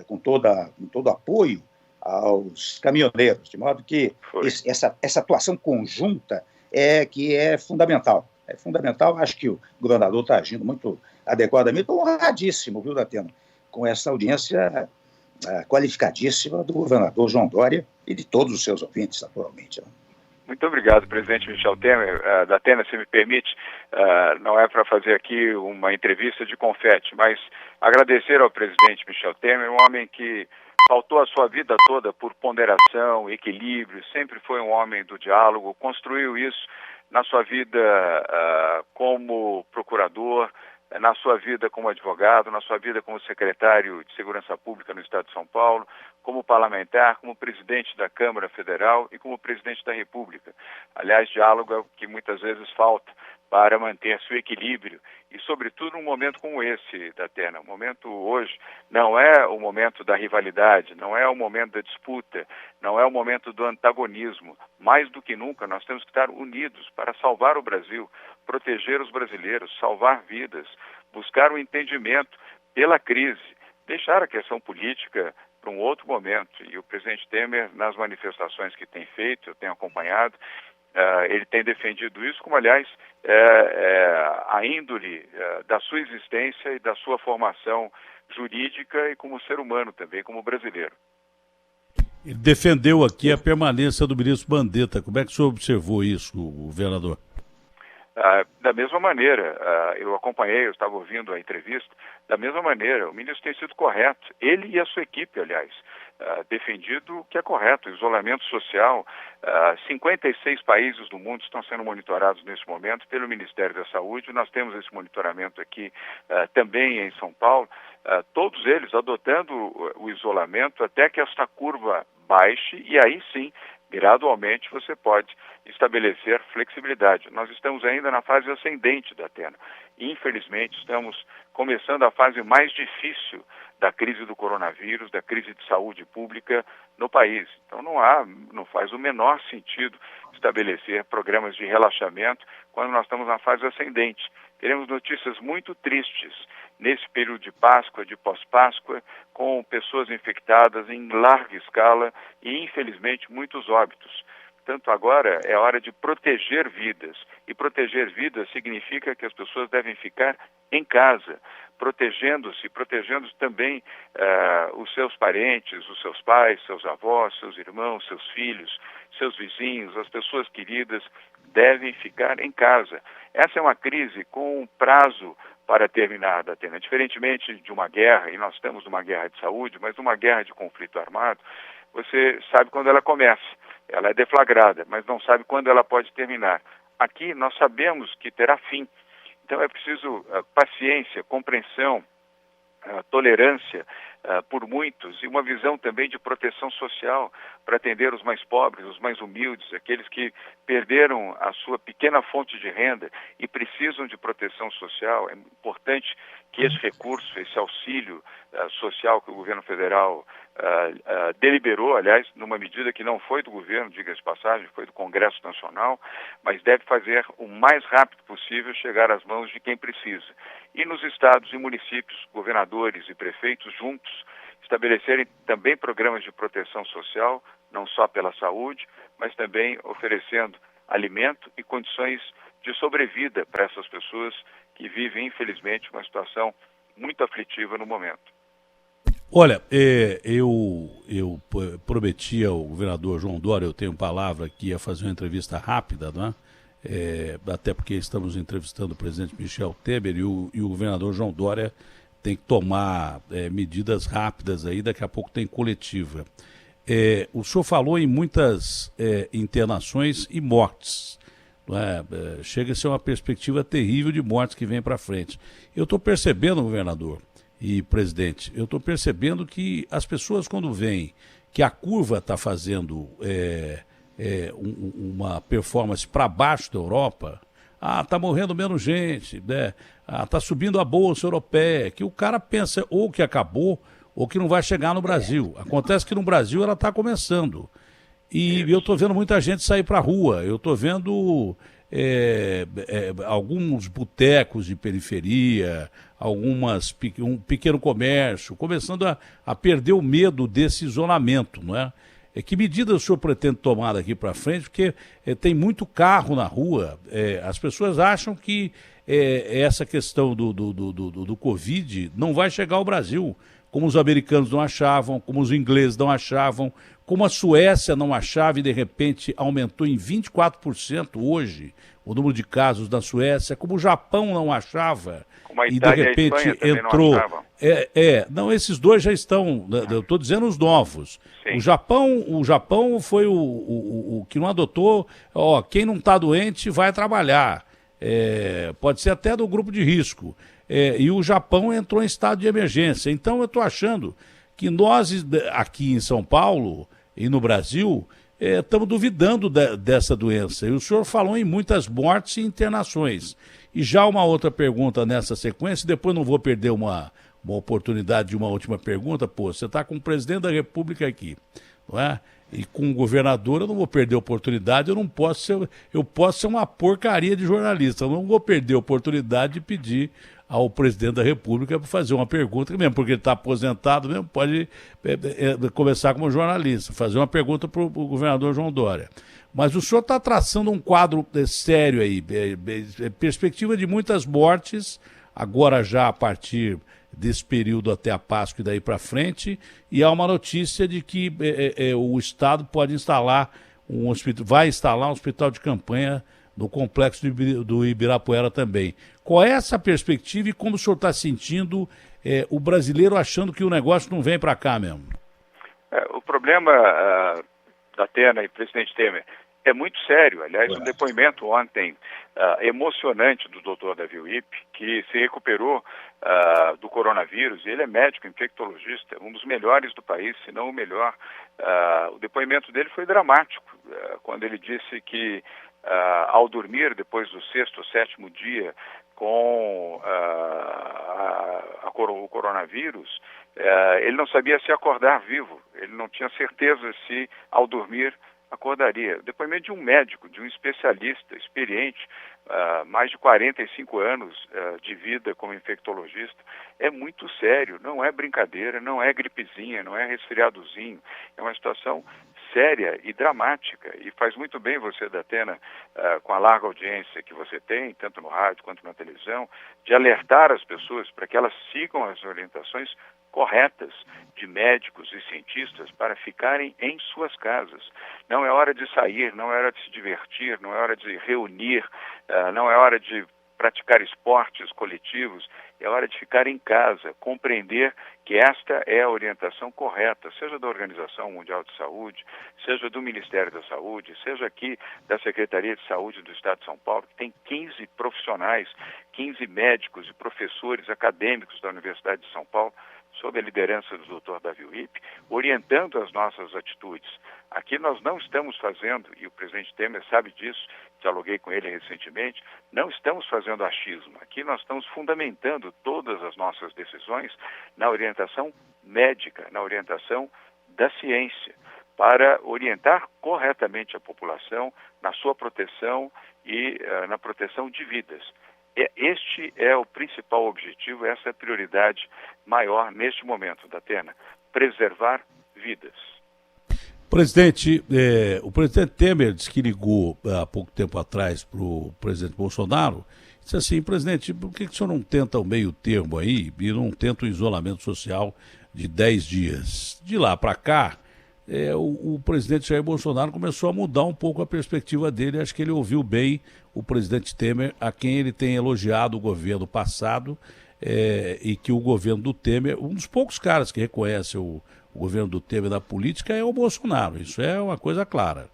com todo apoio aos caminhoneiros, de modo que essa atuação conjunta que é fundamental. É fundamental, acho que o governador está agindo muito adequadamente, honradíssimo, viu, Datena, com essa audiência qualificadíssima do governador João Dória e de todos os seus ouvintes, naturalmente. Muito obrigado, presidente Michel Temer. Datena, se me permite, não é para fazer aqui uma entrevista de confete, mas agradecer ao presidente Michel Temer, um homem que pautou a sua vida toda por ponderação, equilíbrio, sempre foi um homem do diálogo, construiu isso na sua vida como procurador, na sua vida como advogado, na sua vida como secretário de Segurança Pública no Estado de São Paulo, como parlamentar, como presidente da Câmara Federal e como presidente da República. Aliás, diálogo é o que muitas vezes falta para manter seu equilíbrio e, sobretudo, num momento como esse, Datena. O momento hoje não é o momento da rivalidade, não é o momento da disputa, não é o momento do antagonismo. Mais do que nunca, nós temos que estar unidos para salvar o Brasil, proteger os brasileiros, salvar vidas, buscar um entendimento pela crise, deixar a questão política para um outro momento. E o presidente Temer, nas manifestações que tem feito, eu tenho acompanhado, ele tem defendido isso, como, aliás, a índole da sua existência e da sua formação jurídica e como ser humano também, como brasileiro. Ele defendeu aqui a permanência do ministro Mandetta. Como é que o senhor observou isso, governador? Da mesma maneira, eu acompanhei, eu estava ouvindo a entrevista, da mesma maneira, o ministro tem sido correto, ele e a sua equipe, aliás, defendido o que é correto, o isolamento social. 56 países do mundo estão sendo monitorados nesse momento pelo Ministério da Saúde, nós temos esse monitoramento aqui também em São Paulo, todos eles adotando o isolamento até que esta curva baixe e aí sim, gradualmente você pode estabelecer flexibilidade. Nós estamos ainda na fase ascendente da Datena. Infelizmente, estamos começando a fase mais difícil da crise do coronavírus, da crise de saúde pública no país. Então não faz o menor sentido estabelecer programas de relaxamento quando nós estamos na fase ascendente. Teremos notícias muito tristes nesse período de Páscoa, de pós-Páscoa, com pessoas infectadas em larga escala e, infelizmente, muitos óbitos. Portanto, agora é hora de proteger vidas. E proteger vidas significa que as pessoas devem ficar em casa, protegendo também os seus parentes, os seus pais, seus avós, seus irmãos, seus filhos, seus vizinhos, as pessoas queridas devem ficar em casa. Essa é uma crise com um prazo para terminar, Datena. Diferentemente de uma guerra, e nós estamos numa guerra de saúde, mas numa guerra de conflito armado, você sabe quando ela começa. Ela é deflagrada, mas não sabe quando ela pode terminar. Aqui nós sabemos que terá fim. Então é preciso paciência, compreensão, tolerância por muitos e uma visão também de proteção social para atender os mais pobres, os mais humildes, aqueles que perderam a sua pequena fonte de renda e precisam de proteção social. É importante que esse recurso, esse auxílio social que o governo federal deliberou, aliás, numa medida que não foi do governo, diga-se de passagem, foi do Congresso Nacional, mas deve fazer o mais rápido possível chegar às mãos de quem precisa. E nos estados e municípios, governadores e prefeitos juntos, estabelecerem também programas de proteção social, não só pela saúde, mas também oferecendo alimento e condições de sobrevida para essas pessoas que vivem, infelizmente, uma situação muito aflitiva no momento. Olha, eu prometi ao governador João Dória, eu tenho palavra que ia fazer uma entrevista rápida, não é? Até porque estamos entrevistando o presidente Michel Temer e o governador João Dória tem que tomar medidas rápidas aí, daqui a pouco tem coletiva. O senhor falou em muitas internações e mortes. Não é? Chega a ser uma perspectiva terrível de mortes que vem para frente. Eu estou percebendo, governador e presidente, eu estou percebendo que as pessoas quando veem que a curva está fazendo uma performance para baixo da Europa, está morrendo menos gente, né? Está subindo a bolsa europeia, que o cara pensa ou que acabou ou que não vai chegar no Brasil. Acontece que no Brasil ela está começando. E eu estou vendo muita gente sair para a rua, eu estou vendo alguns botecos de periferia, um pequeno comércio, começando a perder o medo desse isolamento, não é? Que medidas o senhor pretende tomar daqui para frente? Porque tem muito carro na rua, as pessoas acham que essa questão do Covid não vai chegar ao Brasil, como os americanos não achavam, como os ingleses não achavam, como a Suécia não achava e de repente aumentou em 24% hoje o número de casos na Suécia, como o Japão não achava como a e Itália de repente e a Espanha entrou. Não achavam. Não, esses dois já estão, eu estou dizendo os novos. Sim. O Japão foi o que não adotou, quem não está doente vai trabalhar. Pode ser até do grupo de risco. E o Japão entrou em estado de emergência. Então eu estou achando que nós aqui em São Paulo e no Brasil estamos duvidando dessa doença. E o senhor falou em muitas mortes e internações. E já uma outra pergunta nessa sequência, depois não vou perder uma oportunidade de uma última pergunta. Você está com o presidente da República aqui, não é? E com o governador eu não vou perder a oportunidade, eu posso ser uma porcaria de jornalista, eu não vou perder a oportunidade de pedir ao presidente da República para fazer uma pergunta, mesmo porque ele está aposentado, mesmo pode começar como jornalista, fazer uma pergunta para o governador João Dória. Mas o senhor está traçando um quadro sério aí, perspectiva de muitas mortes, agora já a partir desse período até a Páscoa e daí para frente, e há uma notícia de que o Estado pode instalar vai instalar um hospital de campanha no complexo do Ibirapuera também. Qual é essa perspectiva e como o senhor está sentindo o brasileiro achando que o negócio não vem para cá mesmo? O problema da Atena e presidente Temer é muito sério. Aliás, um depoimento ontem emocionante do doutor Davi Wipp, que se recuperou do coronavírus. Ele é médico infectologista, um dos melhores do país, se não o melhor. O depoimento dele foi dramático, quando ele disse que ao dormir, depois do 6º ou 7º dia, com o coronavírus, ele não sabia se acordar vivo, ele não tinha certeza se, ao dormir, acordaria. Depoimento de um médico, de um especialista, experiente, mais de 45 anos de vida como infectologista, é muito sério, não é brincadeira, não é gripezinha, não é resfriadozinho, é uma situação séria e dramática, e faz muito bem você, Datena, com a larga audiência que você tem, tanto no rádio quanto na televisão, de alertar as pessoas para que elas sigam as orientações corretas de médicos e cientistas para ficarem em suas casas. Não é hora de sair, não é hora de se divertir, não é hora de reunir, não é hora de praticar esportes coletivos, é hora de ficar em casa, compreender que esta é a orientação correta, seja da Organização Mundial de Saúde, seja do Ministério da Saúde, seja aqui da Secretaria de Saúde do Estado de São Paulo, que tem 15 profissionais, 15 médicos e professores acadêmicos da Universidade de São Paulo, sob a liderança do Dr. Davi Wipp, orientando as nossas atitudes. Aqui nós não estamos fazendo, e o presidente Temer sabe disso, dialoguei com ele recentemente, não estamos fazendo achismo. Aqui nós estamos fundamentando todas as nossas decisões na orientação médica, na orientação da ciência, para orientar corretamente a população na sua proteção e na proteção de vidas. Este é o principal objetivo, essa é a prioridade maior neste momento, Datena, preservar vidas. Presidente, o presidente Temer disse que ligou há pouco tempo atrás para o presidente Bolsonaro, disse assim: presidente, por que o senhor não tenta o meio termo aí e não tenta o isolamento social de 10 dias? De lá para cá, o presidente Jair Bolsonaro começou a mudar um pouco a perspectiva dele. Acho que ele ouviu bem o presidente Temer, a quem ele tem elogiado o governo passado, e que o governo do Temer, um dos poucos caras que reconhece o governo do Temer na política é o Bolsonaro, isso é uma coisa clara.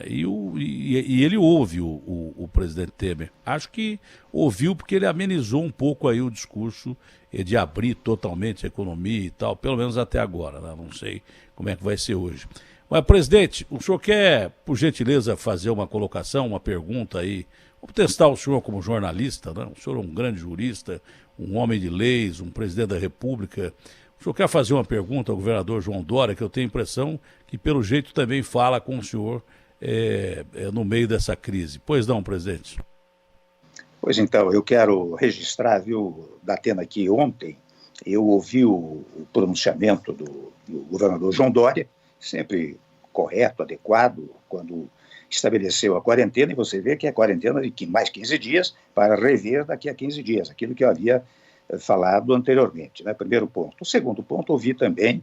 E ele ouve o presidente Temer. Acho que ouviu porque ele amenizou um pouco aí o discurso de abrir totalmente a economia e tal, pelo menos até agora, né? Não sei como é que vai ser hoje. Mas, presidente, o senhor quer, por gentileza, fazer uma colocação, uma pergunta aí? Vamos testar o senhor como jornalista, né? O senhor é um grande jurista, um homem de leis, um presidente da República. O senhor quer fazer uma pergunta ao governador João Dória, que eu tenho a impressão que, pelo jeito, também fala com o senhor no meio dessa crise. Pois não, presidente? Pois então, eu quero registrar, viu, Datena, que ontem eu ouvi o pronunciamento do governador João Dória, sempre correto, adequado, quando estabeleceu a quarentena, e você vê que é a quarentena de mais 15 dias para rever daqui a 15 dias, aquilo que eu havia falado anteriormente, né? Primeiro ponto. O segundo ponto, ouvi também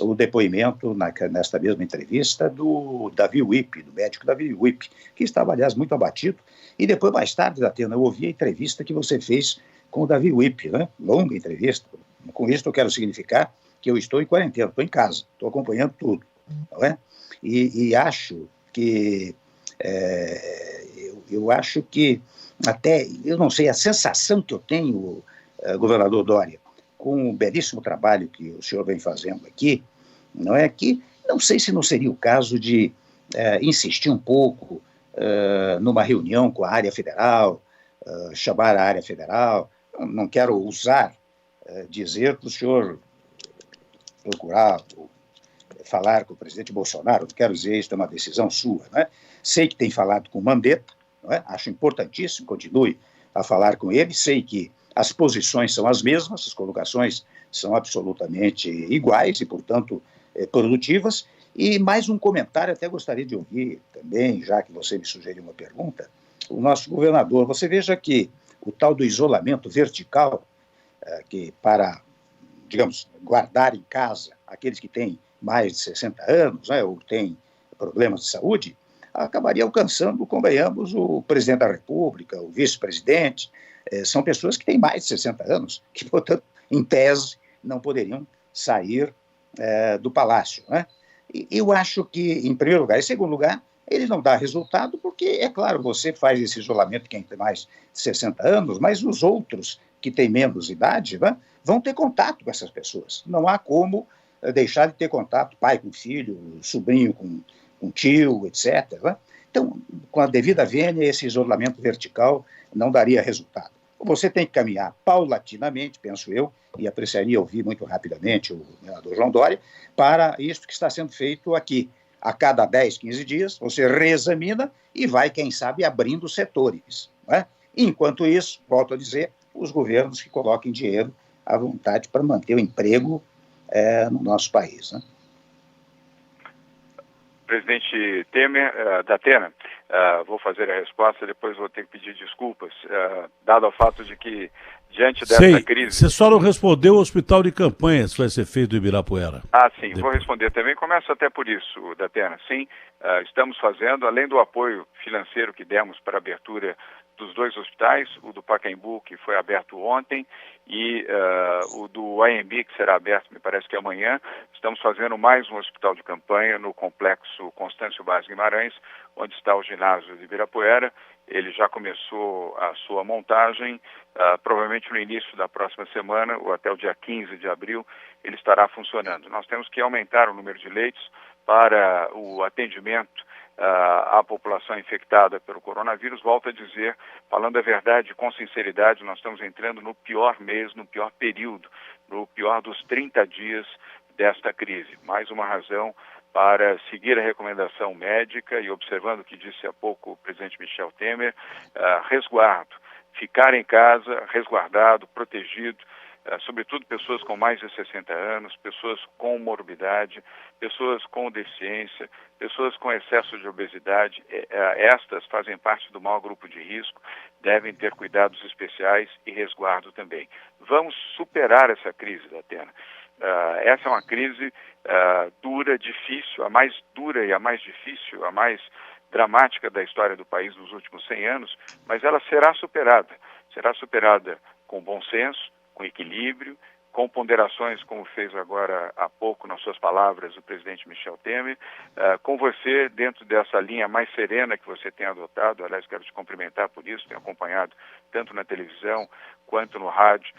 o depoimento, nesta mesma entrevista, do Davi Wippe, do médico Davi Wippe, que estava, aliás, muito abatido. E depois, mais tarde, Datena, eu ouvi a entrevista que você fez com o Davi Wippe, né? Longa entrevista. Com isso, eu quero significar que eu estou em quarentena, estou em casa, estou acompanhando tudo, não é? E acho que... eu acho que até, eu não sei, a sensação que eu tenho, governador Dória, com o belíssimo trabalho que o senhor vem fazendo aqui, não é que, não sei se não seria o caso de insistir um pouco numa reunião com a área federal, chamar a área federal, não quero usar, dizer para o senhor procurar falar com o presidente Bolsonaro, não quero dizer isso, é uma decisão sua, não é? Sei que tem falado com o Mandetta, não é? Acho importantíssimo, continue a falar com ele, sei que as posições são as mesmas, as colocações são absolutamente iguais e, portanto, produtivas. E mais um comentário, até gostaria de ouvir também, já que você me sugeriu uma pergunta, o nosso governador. Você veja que o tal do isolamento vertical, que para, digamos, guardar em casa aqueles que têm mais de 60 anos, né, ou têm problemas de saúde, acabaria alcançando, convenhamos, o presidente da República, o vice-presidente. São pessoas que têm mais de 60 anos, que, portanto, em tese, não poderiam sair do palácio, né? E eu acho que, em primeiro lugar, em segundo lugar, ele não dá resultado porque, é claro, você faz esse isolamento quem tem mais de 60 anos, mas os outros que têm menos idade, né, vão ter contato com essas pessoas. Não há como deixar de ter contato, pai com filho, sobrinho com tio, etc. Né? Então, com a devida vênia, esse isolamento vertical não daria resultado. Você tem que caminhar paulatinamente, penso eu, e apreciaria ouvir muito rapidamente o governador João Dória, para isso que está sendo feito aqui. A cada 10, 15 dias, você reexamina e vai, quem sabe, abrindo setores. Não é? Enquanto isso, volto a dizer, os governos que coloquem dinheiro à vontade para manter o emprego no nosso país. Né? Presidente Temer, Datena, vou fazer a resposta, depois vou ter que pedir desculpas, dado o fato de que, diante dessa crise... Você só não respondeu o hospital de campanha, se vai ser feito do Ibirapuera. Sim, depois. Vou responder também. Começo até por isso, Datena. Sim, estamos fazendo, além do apoio financeiro que demos para a abertura dos 2 hospitais, o do Pacaembu, que foi aberto ontem, e o do AMB, que será aberto, me parece que amanhã. Estamos fazendo mais um hospital de campanha no complexo Constâncio Vaz Guimarães, onde está o ginásio de Ibirapuera. Ele já começou a sua montagem, provavelmente no início da próxima semana, ou até o dia 15 de abril, ele estará funcionando. Nós temos que aumentar o número de leitos para o atendimento à população infectada pelo coronavírus. Volto a dizer, falando a verdade com sinceridade, nós estamos entrando no pior mês, no pior período, no pior dos 30 dias desta crise. Mais uma razão para seguir a recomendação médica e observando o que disse há pouco o presidente Michel Temer, resguardo, ficar em casa, resguardado, protegido, sobretudo pessoas com mais de 60 anos, pessoas com morbidade, pessoas com deficiência, pessoas com excesso de obesidade. Estas fazem parte do maior grupo de risco, devem ter cuidados especiais e resguardo também. Vamos superar essa crise, Datena. Essa é uma crise dura, difícil, a mais dura e a mais difícil, a mais dramática da história do país nos últimos 100 anos, mas ela será superada. Será superada com bom senso, com equilíbrio, com ponderações, como fez agora há pouco nas suas palavras o presidente Michel Temer, com você dentro dessa linha mais serena que você tem adotado. Aliás, quero te cumprimentar por isso, tenho acompanhado tanto na televisão quanto no rádio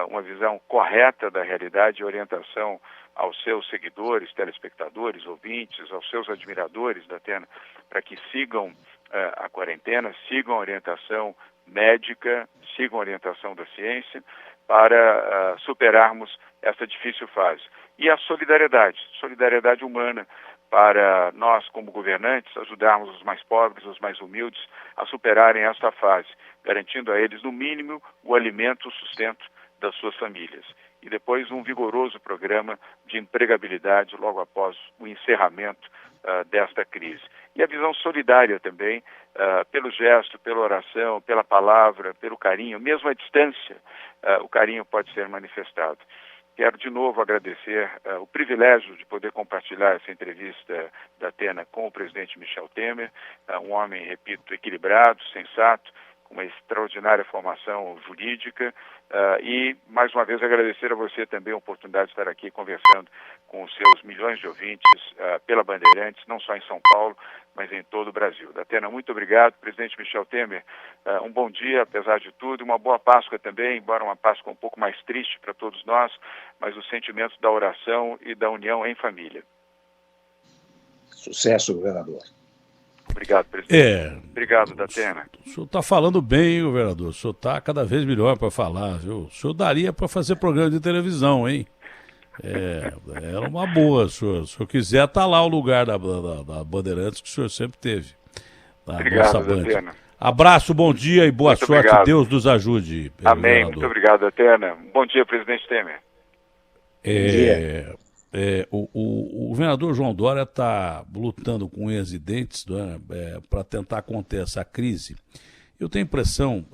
uma visão correta da realidade e orientação aos seus seguidores, telespectadores, ouvintes, aos seus admiradores, Datena, para que sigam a quarentena, sigam a orientação médica, sigam a orientação da ciência, para superarmos essa difícil fase. E a solidariedade humana, para nós, como governantes, ajudarmos os mais pobres, os mais humildes, a superarem esta fase, garantindo a eles, no mínimo, o alimento, o sustento das suas famílias. E depois um vigoroso programa de empregabilidade logo após o encerramento desta crise. E a visão solidária também, pelo gesto, pela oração, pela palavra, pelo carinho, mesmo à distância, o carinho pode ser manifestado. Quero de novo agradecer o privilégio de poder compartilhar essa entrevista da Atena com o presidente Michel Temer, um homem, repito, equilibrado, sensato, com uma extraordinária formação jurídica, e mais uma vez agradecer a você também a oportunidade de estar aqui conversando com os seus milhões de ouvintes pela Bandeirantes, não só em São Paulo, mas em todo o Brasil. Datena, muito obrigado. Presidente Michel Temer, um bom dia, apesar de tudo, uma boa Páscoa também, embora uma Páscoa um pouco mais triste para todos nós, mas o sentimento da oração e da união em família. Sucesso, governador. Obrigado, presidente. Obrigado, Datena. O senhor está falando bem, governador. O senhor está cada vez melhor para falar, viu? O senhor daria para fazer programa de televisão, hein? Era uma boa, se o senhor quiser, está lá o lugar da Bandeirantes que o senhor sempre teve. Obrigado, Datena. Abraço, bom dia e boa muito sorte. Obrigado. Deus nos ajude. Amém. Governador. Muito obrigado, Datena. Bom dia, presidente Temer. Bom dia. O governador João Dória está lutando com unhas e dentes, né, para tentar conter essa crise. Eu tenho a impressão,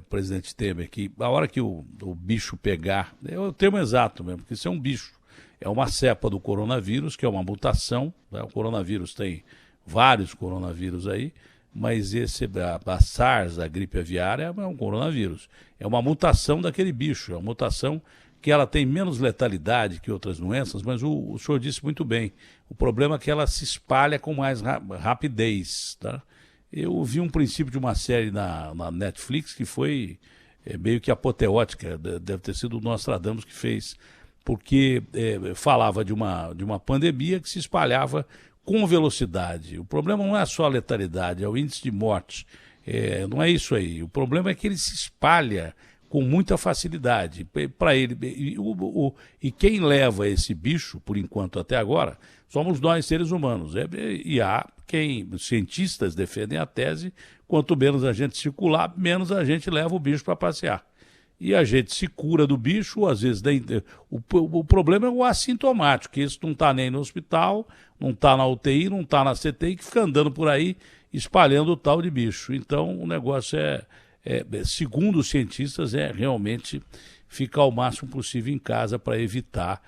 presidente Temer, que a hora que o bicho pegar, é o termo exato mesmo, porque isso é um bicho, é uma cepa do coronavírus, que é uma mutação, né? O coronavírus tem vários coronavírus aí, mas a SARS, a gripe aviária, é um coronavírus. É uma mutação daquele bicho, é uma mutação que ela tem menos letalidade que outras doenças, mas o senhor disse muito bem, o problema é que ela se espalha com mais rapidez, tá? Eu vi um princípio de uma série na Netflix que foi meio que apoteótica, deve ter sido o Nostradamus que fez, porque falava de uma pandemia que se espalhava com velocidade. O problema não é só a letalidade, é o índice de morte, não é isso aí. O problema é que ele se espalha com muita facilidade para ele. E quem leva esse bicho, por enquanto até agora, somos nós, seres humanos. E há os cientistas defendem a tese, quanto menos a gente circular, menos a gente leva o bicho para passear. E a gente se cura do bicho, às vezes o problema é o assintomático, que esse não está nem no hospital, não está na UTI, não está na CTI, que fica andando por aí espalhando o tal de bicho. Então o negócio segundo os cientistas, realmente ficar o máximo possível em casa para evitar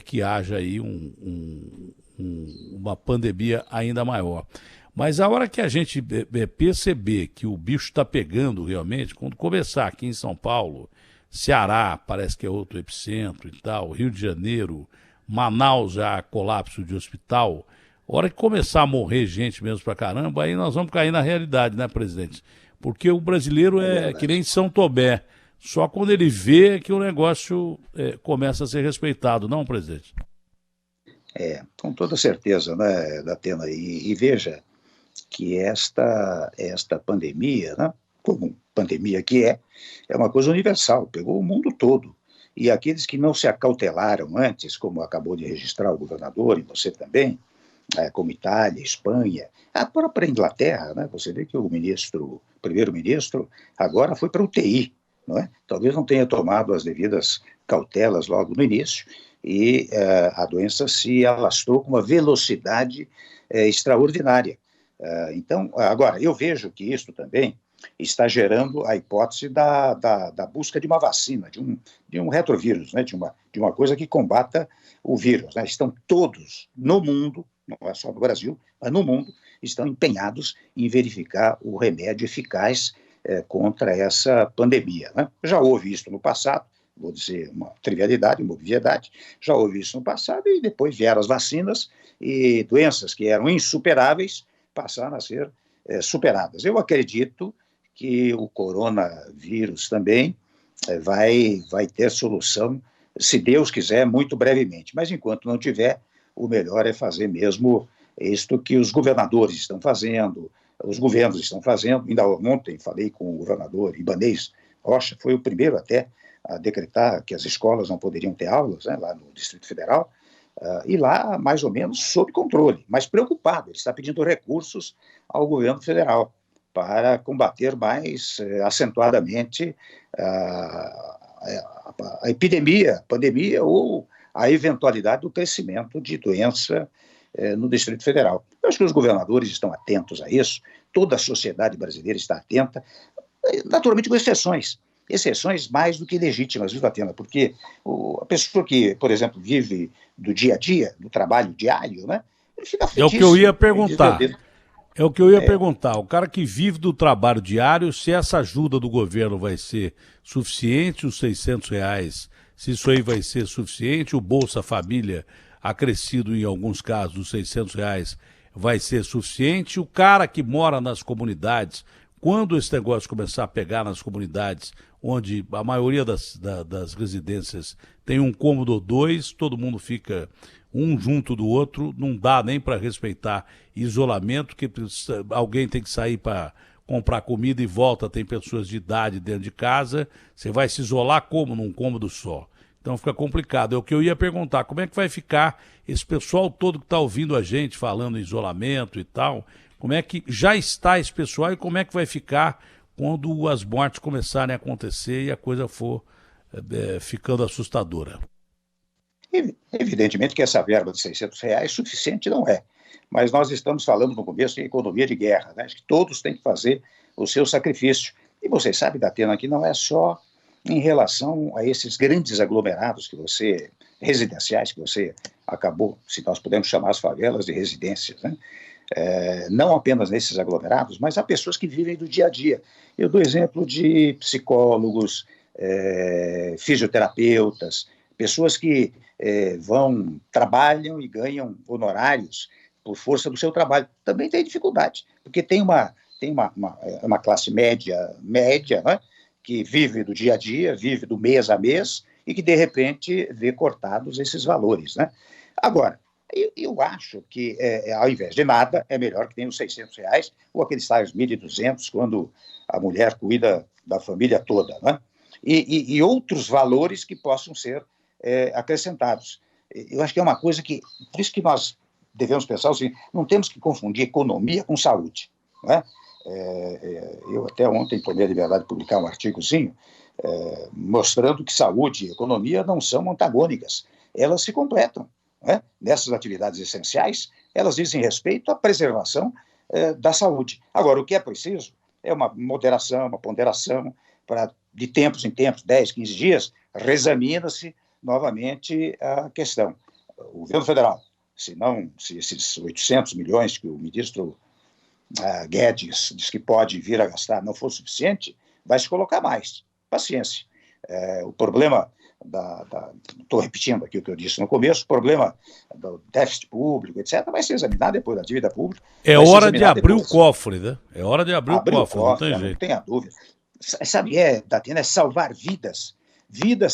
que haja aí uma pandemia ainda maior. Mas a hora que a gente perceber que o bicho está pegando realmente, quando começar aqui em São Paulo, Ceará parece que é outro epicentro e tal, Rio de Janeiro, Manaus já colapso de hospital, a hora que começar a morrer gente mesmo pra caramba, aí nós vamos cair na realidade, né, presidente? Porque o brasileiro é que nem São Tomé. Só quando ele vê que o negócio começa a ser respeitado, não, presidente? Com toda certeza, né, Datena? E veja que esta pandemia, né, como pandemia que é uma coisa universal, pegou o mundo todo. E aqueles que não se acautelaram antes, como acabou de registrar o governador, e você também, como Itália, Espanha, a própria Inglaterra, né? Você vê que o primeiro-ministro, agora foi para a UTI, não é? Talvez não tenha tomado as devidas cautelas logo no início, e a doença se alastrou com uma velocidade extraordinária. Então, agora, eu vejo que isso também está gerando a hipótese da busca de uma vacina, de um retrovírus, né? de uma coisa que combata o vírus, né? Estão todos no mundo, não é só no Brasil, mas no mundo, estão empenhados em verificar o remédio eficaz contra essa pandemia, né? Já houve isso no passado, vou dizer uma trivialidade, uma obviedade, já houve isso no passado e depois vieram as vacinas e doenças que eram insuperáveis passaram a ser superadas. Eu acredito que o coronavírus também vai ter solução, se Deus quiser, muito brevemente, mas enquanto não tiver, o melhor é fazer mesmo isto que os governadores estão fazendo, os governos estão fazendo. Ainda ontem falei com o governador Ibanez Rocha, foi o primeiro até a decretar que as escolas não poderiam ter aulas, né, lá no Distrito Federal, e lá mais ou menos sob controle, mas preocupado. Ele está pedindo recursos ao governo federal para combater mais acentuadamente a epidemia, a pandemia ou a eventualidade do crescimento de doença no Distrito Federal. Eu acho que os governadores estão atentos a isso, toda a sociedade brasileira está atenta, naturalmente com exceções mais do que legítimas, viu, Atena? Porque a pessoa que, por exemplo, vive do dia a dia, do trabalho diário, né, ele fica É o que eu ia perguntar. É o que eu ia perguntar. O cara que vive do trabalho diário, se essa ajuda do governo vai ser suficiente, os R$ 600, se isso aí vai ser suficiente, o Bolsa Família acrescido em alguns casos, os R$ 600 vai ser suficiente. O cara que mora nas comunidades, quando esse negócio começar a pegar nas comunidades, onde a maioria das residências tem um cômodo ou dois, todo mundo fica um junto do outro, não dá nem para respeitar isolamento, que alguém tem que sair para comprar comida e volta, tem pessoas de idade dentro de casa, você vai se isolar como num cômodo só? Então fica complicado. É o que eu ia perguntar, como é que vai ficar esse pessoal todo que está ouvindo a gente falando em isolamento e tal, como é que já está esse pessoal e como é que vai ficar quando as mortes começarem a acontecer e a coisa for ficando assustadora? Evidentemente que essa verba de R$ 600 suficiente não é, mas nós estamos falando no começo de economia de guerra, né? Acho que todos têm que fazer o seu sacrifício. E vocês sabem, Datena, que não é só em relação a esses grandes aglomerados residenciais que você acabou, se nós podemos chamar as favelas de residências, né? Não apenas nesses aglomerados, mas há pessoas que vivem do dia a dia. Eu dou exemplo de psicólogos, fisioterapeutas, pessoas que trabalham e ganham honorários por força do seu trabalho. Também tem dificuldade, porque tem uma classe média, né, que vive do dia a dia, vive do mês a mês, e que, de repente, vê cortados esses valores, né? Agora, eu acho que, ao invés de nada, é melhor que tenha os R$ 600 ou aqueles tais 1.200, quando a mulher cuida da família toda, né? E outros valores que possam ser acrescentados. Eu acho que é uma coisa que, por isso que nós devemos pensar assim, não temos que confundir economia com saúde, não é? Eu até ontem tomei a liberdade de publicar um artigozinho mostrando que saúde e economia não são antagônicas, elas se completam. Nessas atividades essenciais, elas dizem respeito à preservação da saúde. Agora, o que é preciso é uma moderação, uma ponderação, para, de tempos em tempos, 10, 15 dias, reexamina-se novamente a questão. O governo federal, se esses 800 milhões que o ministro Guedes diz que pode vir a gastar não for suficiente, vai se colocar mais. Paciência. O problema estou repetindo aqui o que eu disse no começo, o problema do déficit público, etc., vai ser examinado depois da dívida pública. É hora de abrir o cofre, né? É hora de abrir o cofre, não tem jeito. Não tenha dúvida. Sabe, Datena, é salvar vidas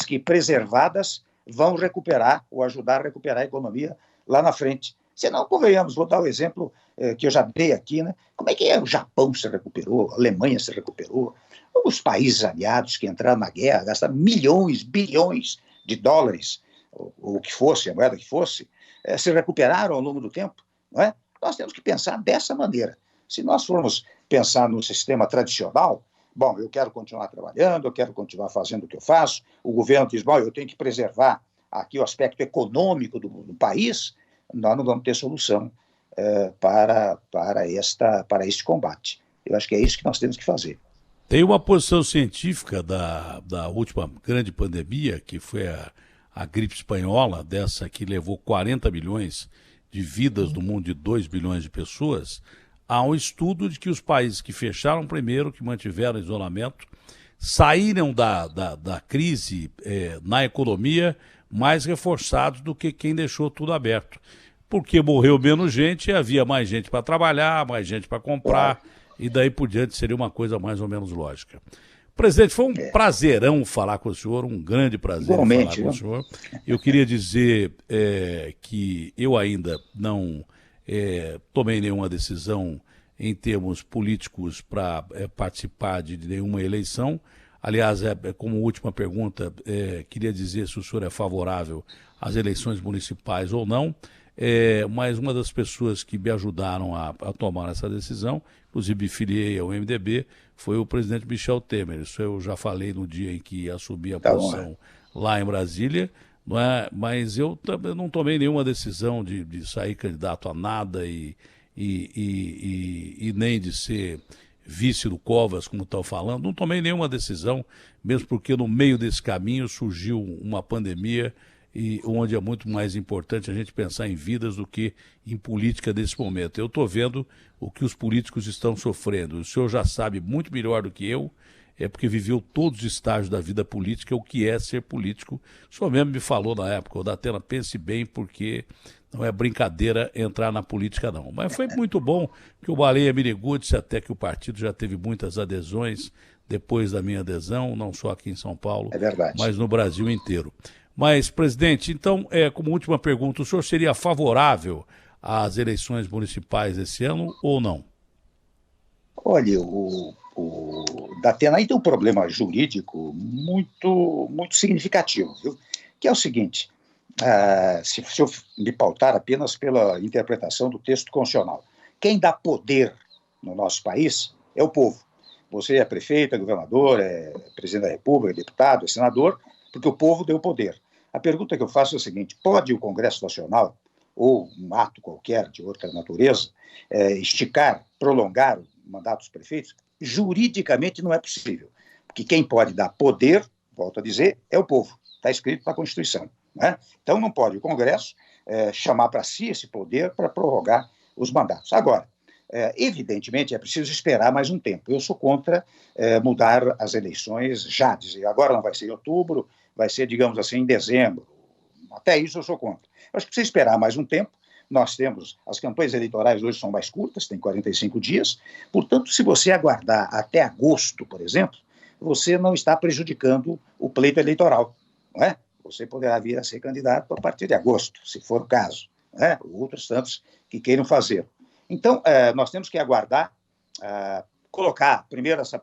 que preservadas vão recuperar ou ajudar a recuperar a economia lá na frente. Senão, convenhamos, vou dar o exemplo que eu já dei aqui, né? Como é que o Japão se recuperou, a Alemanha se recuperou, os países aliados que entraram na guerra, gastaram milhões, bilhões de dólares, ou o que fosse, a moeda que fosse, se recuperaram ao longo do tempo, não é? Nós temos que pensar dessa maneira. Se nós formos pensar no sistema tradicional, bom, eu quero continuar trabalhando, eu quero continuar fazendo o que eu faço, o governo diz, bom, eu tenho que preservar aqui o aspecto econômico do país, nós não vamos ter solução para este combate. Eu acho que é isso que nós temos que fazer. Tem uma posição científica da última grande pandemia, que foi a gripe espanhola, dessa que levou 40 milhões de vidas no mundo de 2 bilhões de pessoas. Há um estudo de que os países que fecharam primeiro, que mantiveram isolamento, saíram da crise na economia mais reforçados do que quem deixou tudo aberto. Porque morreu menos gente, havia mais gente para trabalhar, mais gente para comprar, e daí por diante seria uma coisa mais ou menos lógica. Presidente, foi um prazerão falar com o senhor, um grande prazer falar com o senhor. Eu queria dizer que eu ainda não tomei nenhuma decisão em termos políticos para participar de nenhuma eleição. Aliás, como última pergunta, queria dizer se o senhor é favorável às eleições municipais ou não. Mas uma das pessoas que me ajudaram a tomar essa decisão, inclusive me filiei ao MDB, foi o presidente Michel Temer. Isso eu já falei no dia em que assumi a posição lá em Brasília, não é? Mas eu também não tomei nenhuma decisão de sair candidato a nada e nem de ser vice do Covas, como estão falando. Não tomei nenhuma decisão, mesmo porque no meio desse caminho surgiu uma pandemia e onde é muito mais importante a gente pensar em vidas do que em política nesse momento. Eu estou vendo o que os políticos estão sofrendo. O senhor já sabe muito melhor do que eu, é porque viveu todos os estágios da vida política, o que é ser político. O senhor mesmo me falou na época, o Datena, pense bem, porque não é brincadeira entrar na política, não. Mas foi muito bom que o Baleia me ligou, disse até que o partido já teve muitas adesões depois da minha adesão, não só aqui em São Paulo, mas no Brasil inteiro. Mas, presidente, então, como última pergunta, o senhor seria favorável às eleições municipais esse ano ou não? Olha, o Datena aí tem um problema jurídico muito significativo, viu? Que é o seguinte, se eu me pautar apenas pela interpretação do texto constitucional, quem dá poder no nosso país é o povo. Você é prefeito, é governador, é presidente da República, é deputado, é senador, porque o povo deu poder. A pergunta que eu faço é a seguinte: pode o Congresso Nacional, ou um ato qualquer de outra natureza, esticar, prolongar o mandato dos prefeitos? Juridicamente não é possível, porque quem pode dar poder, volto a dizer, é o povo. Está escrito na Constituição, né? Então não pode o Congresso chamar para si esse poder para prorrogar os mandatos. Agora, evidentemente é preciso esperar mais um tempo. Eu sou contra mudar as eleições já, dizer agora não vai ser em outubro, vai ser, digamos assim, em dezembro. Até isso eu sou contra. Eu acho que precisa esperar mais um tempo. Nós temos, as campanhas eleitorais hoje são mais curtas, tem 45 dias, portanto, se você aguardar até agosto, por exemplo, você não está prejudicando o pleito eleitoral, não é? Você poderá vir a ser candidato a partir de agosto, se for o caso, não é? Outros tantos que queiram fazer. Então, nós temos que aguardar, colocar primeiro essa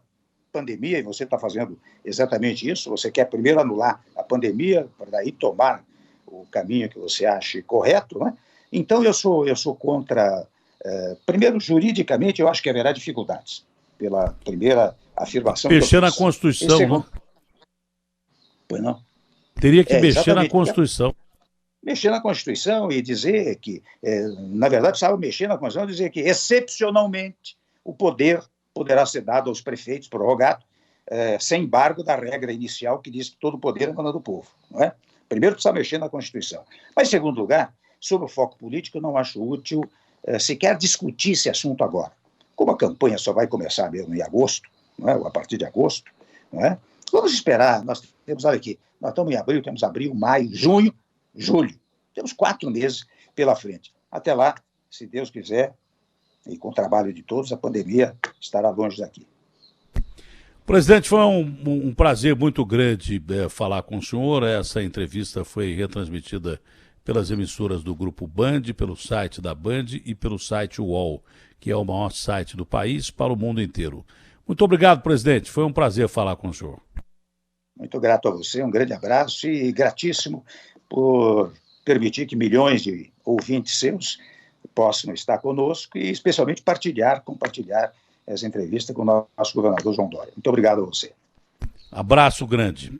pandemia, e você está fazendo exatamente isso, você quer primeiro anular a pandemia, para daí tomar o caminho que você ache correto, né? Então eu sou contra, primeiro, juridicamente, eu acho que haverá dificuldades, pela primeira afirmação. Mexer na Constituição, segundo... não? Pois não. Teria que mexer na Constituição. Mexer na Constituição e dizer que, na verdade, precisava mexer na Constituição e dizer que, excepcionalmente, o poder poderá ser dado aos prefeitos, prorrogado, sem embargo da regra inicial que diz que todo o poder emana do povo, não é? Primeiro precisa mexer na Constituição. Mas, em segundo lugar, sobre o foco político, eu não acho útil sequer discutir esse assunto agora. Como a campanha só vai começar mesmo em agosto, não é? Ou a partir de agosto, não é? Vamos esperar, nós temos, olha aqui, nós estamos em abril, temos abril, maio, junho, julho. Temos 4 meses pela frente. Até lá, se Deus quiser, e com o trabalho de todos, a pandemia estará longe daqui. Presidente, foi um prazer muito grande falar com o senhor. Essa entrevista foi retransmitida pelas emissoras do Grupo Band, pelo site da Band e pelo site UOL, que é o maior site do país para o mundo inteiro. Muito obrigado, presidente. Foi um prazer falar com o senhor. Muito grato a você, um grande abraço e gratíssimo por permitir que milhões de ouvintes seus possam estar conosco e especialmente compartilhar essa entrevista com o nosso governador João Dória. Muito obrigado a você. Abraço grande.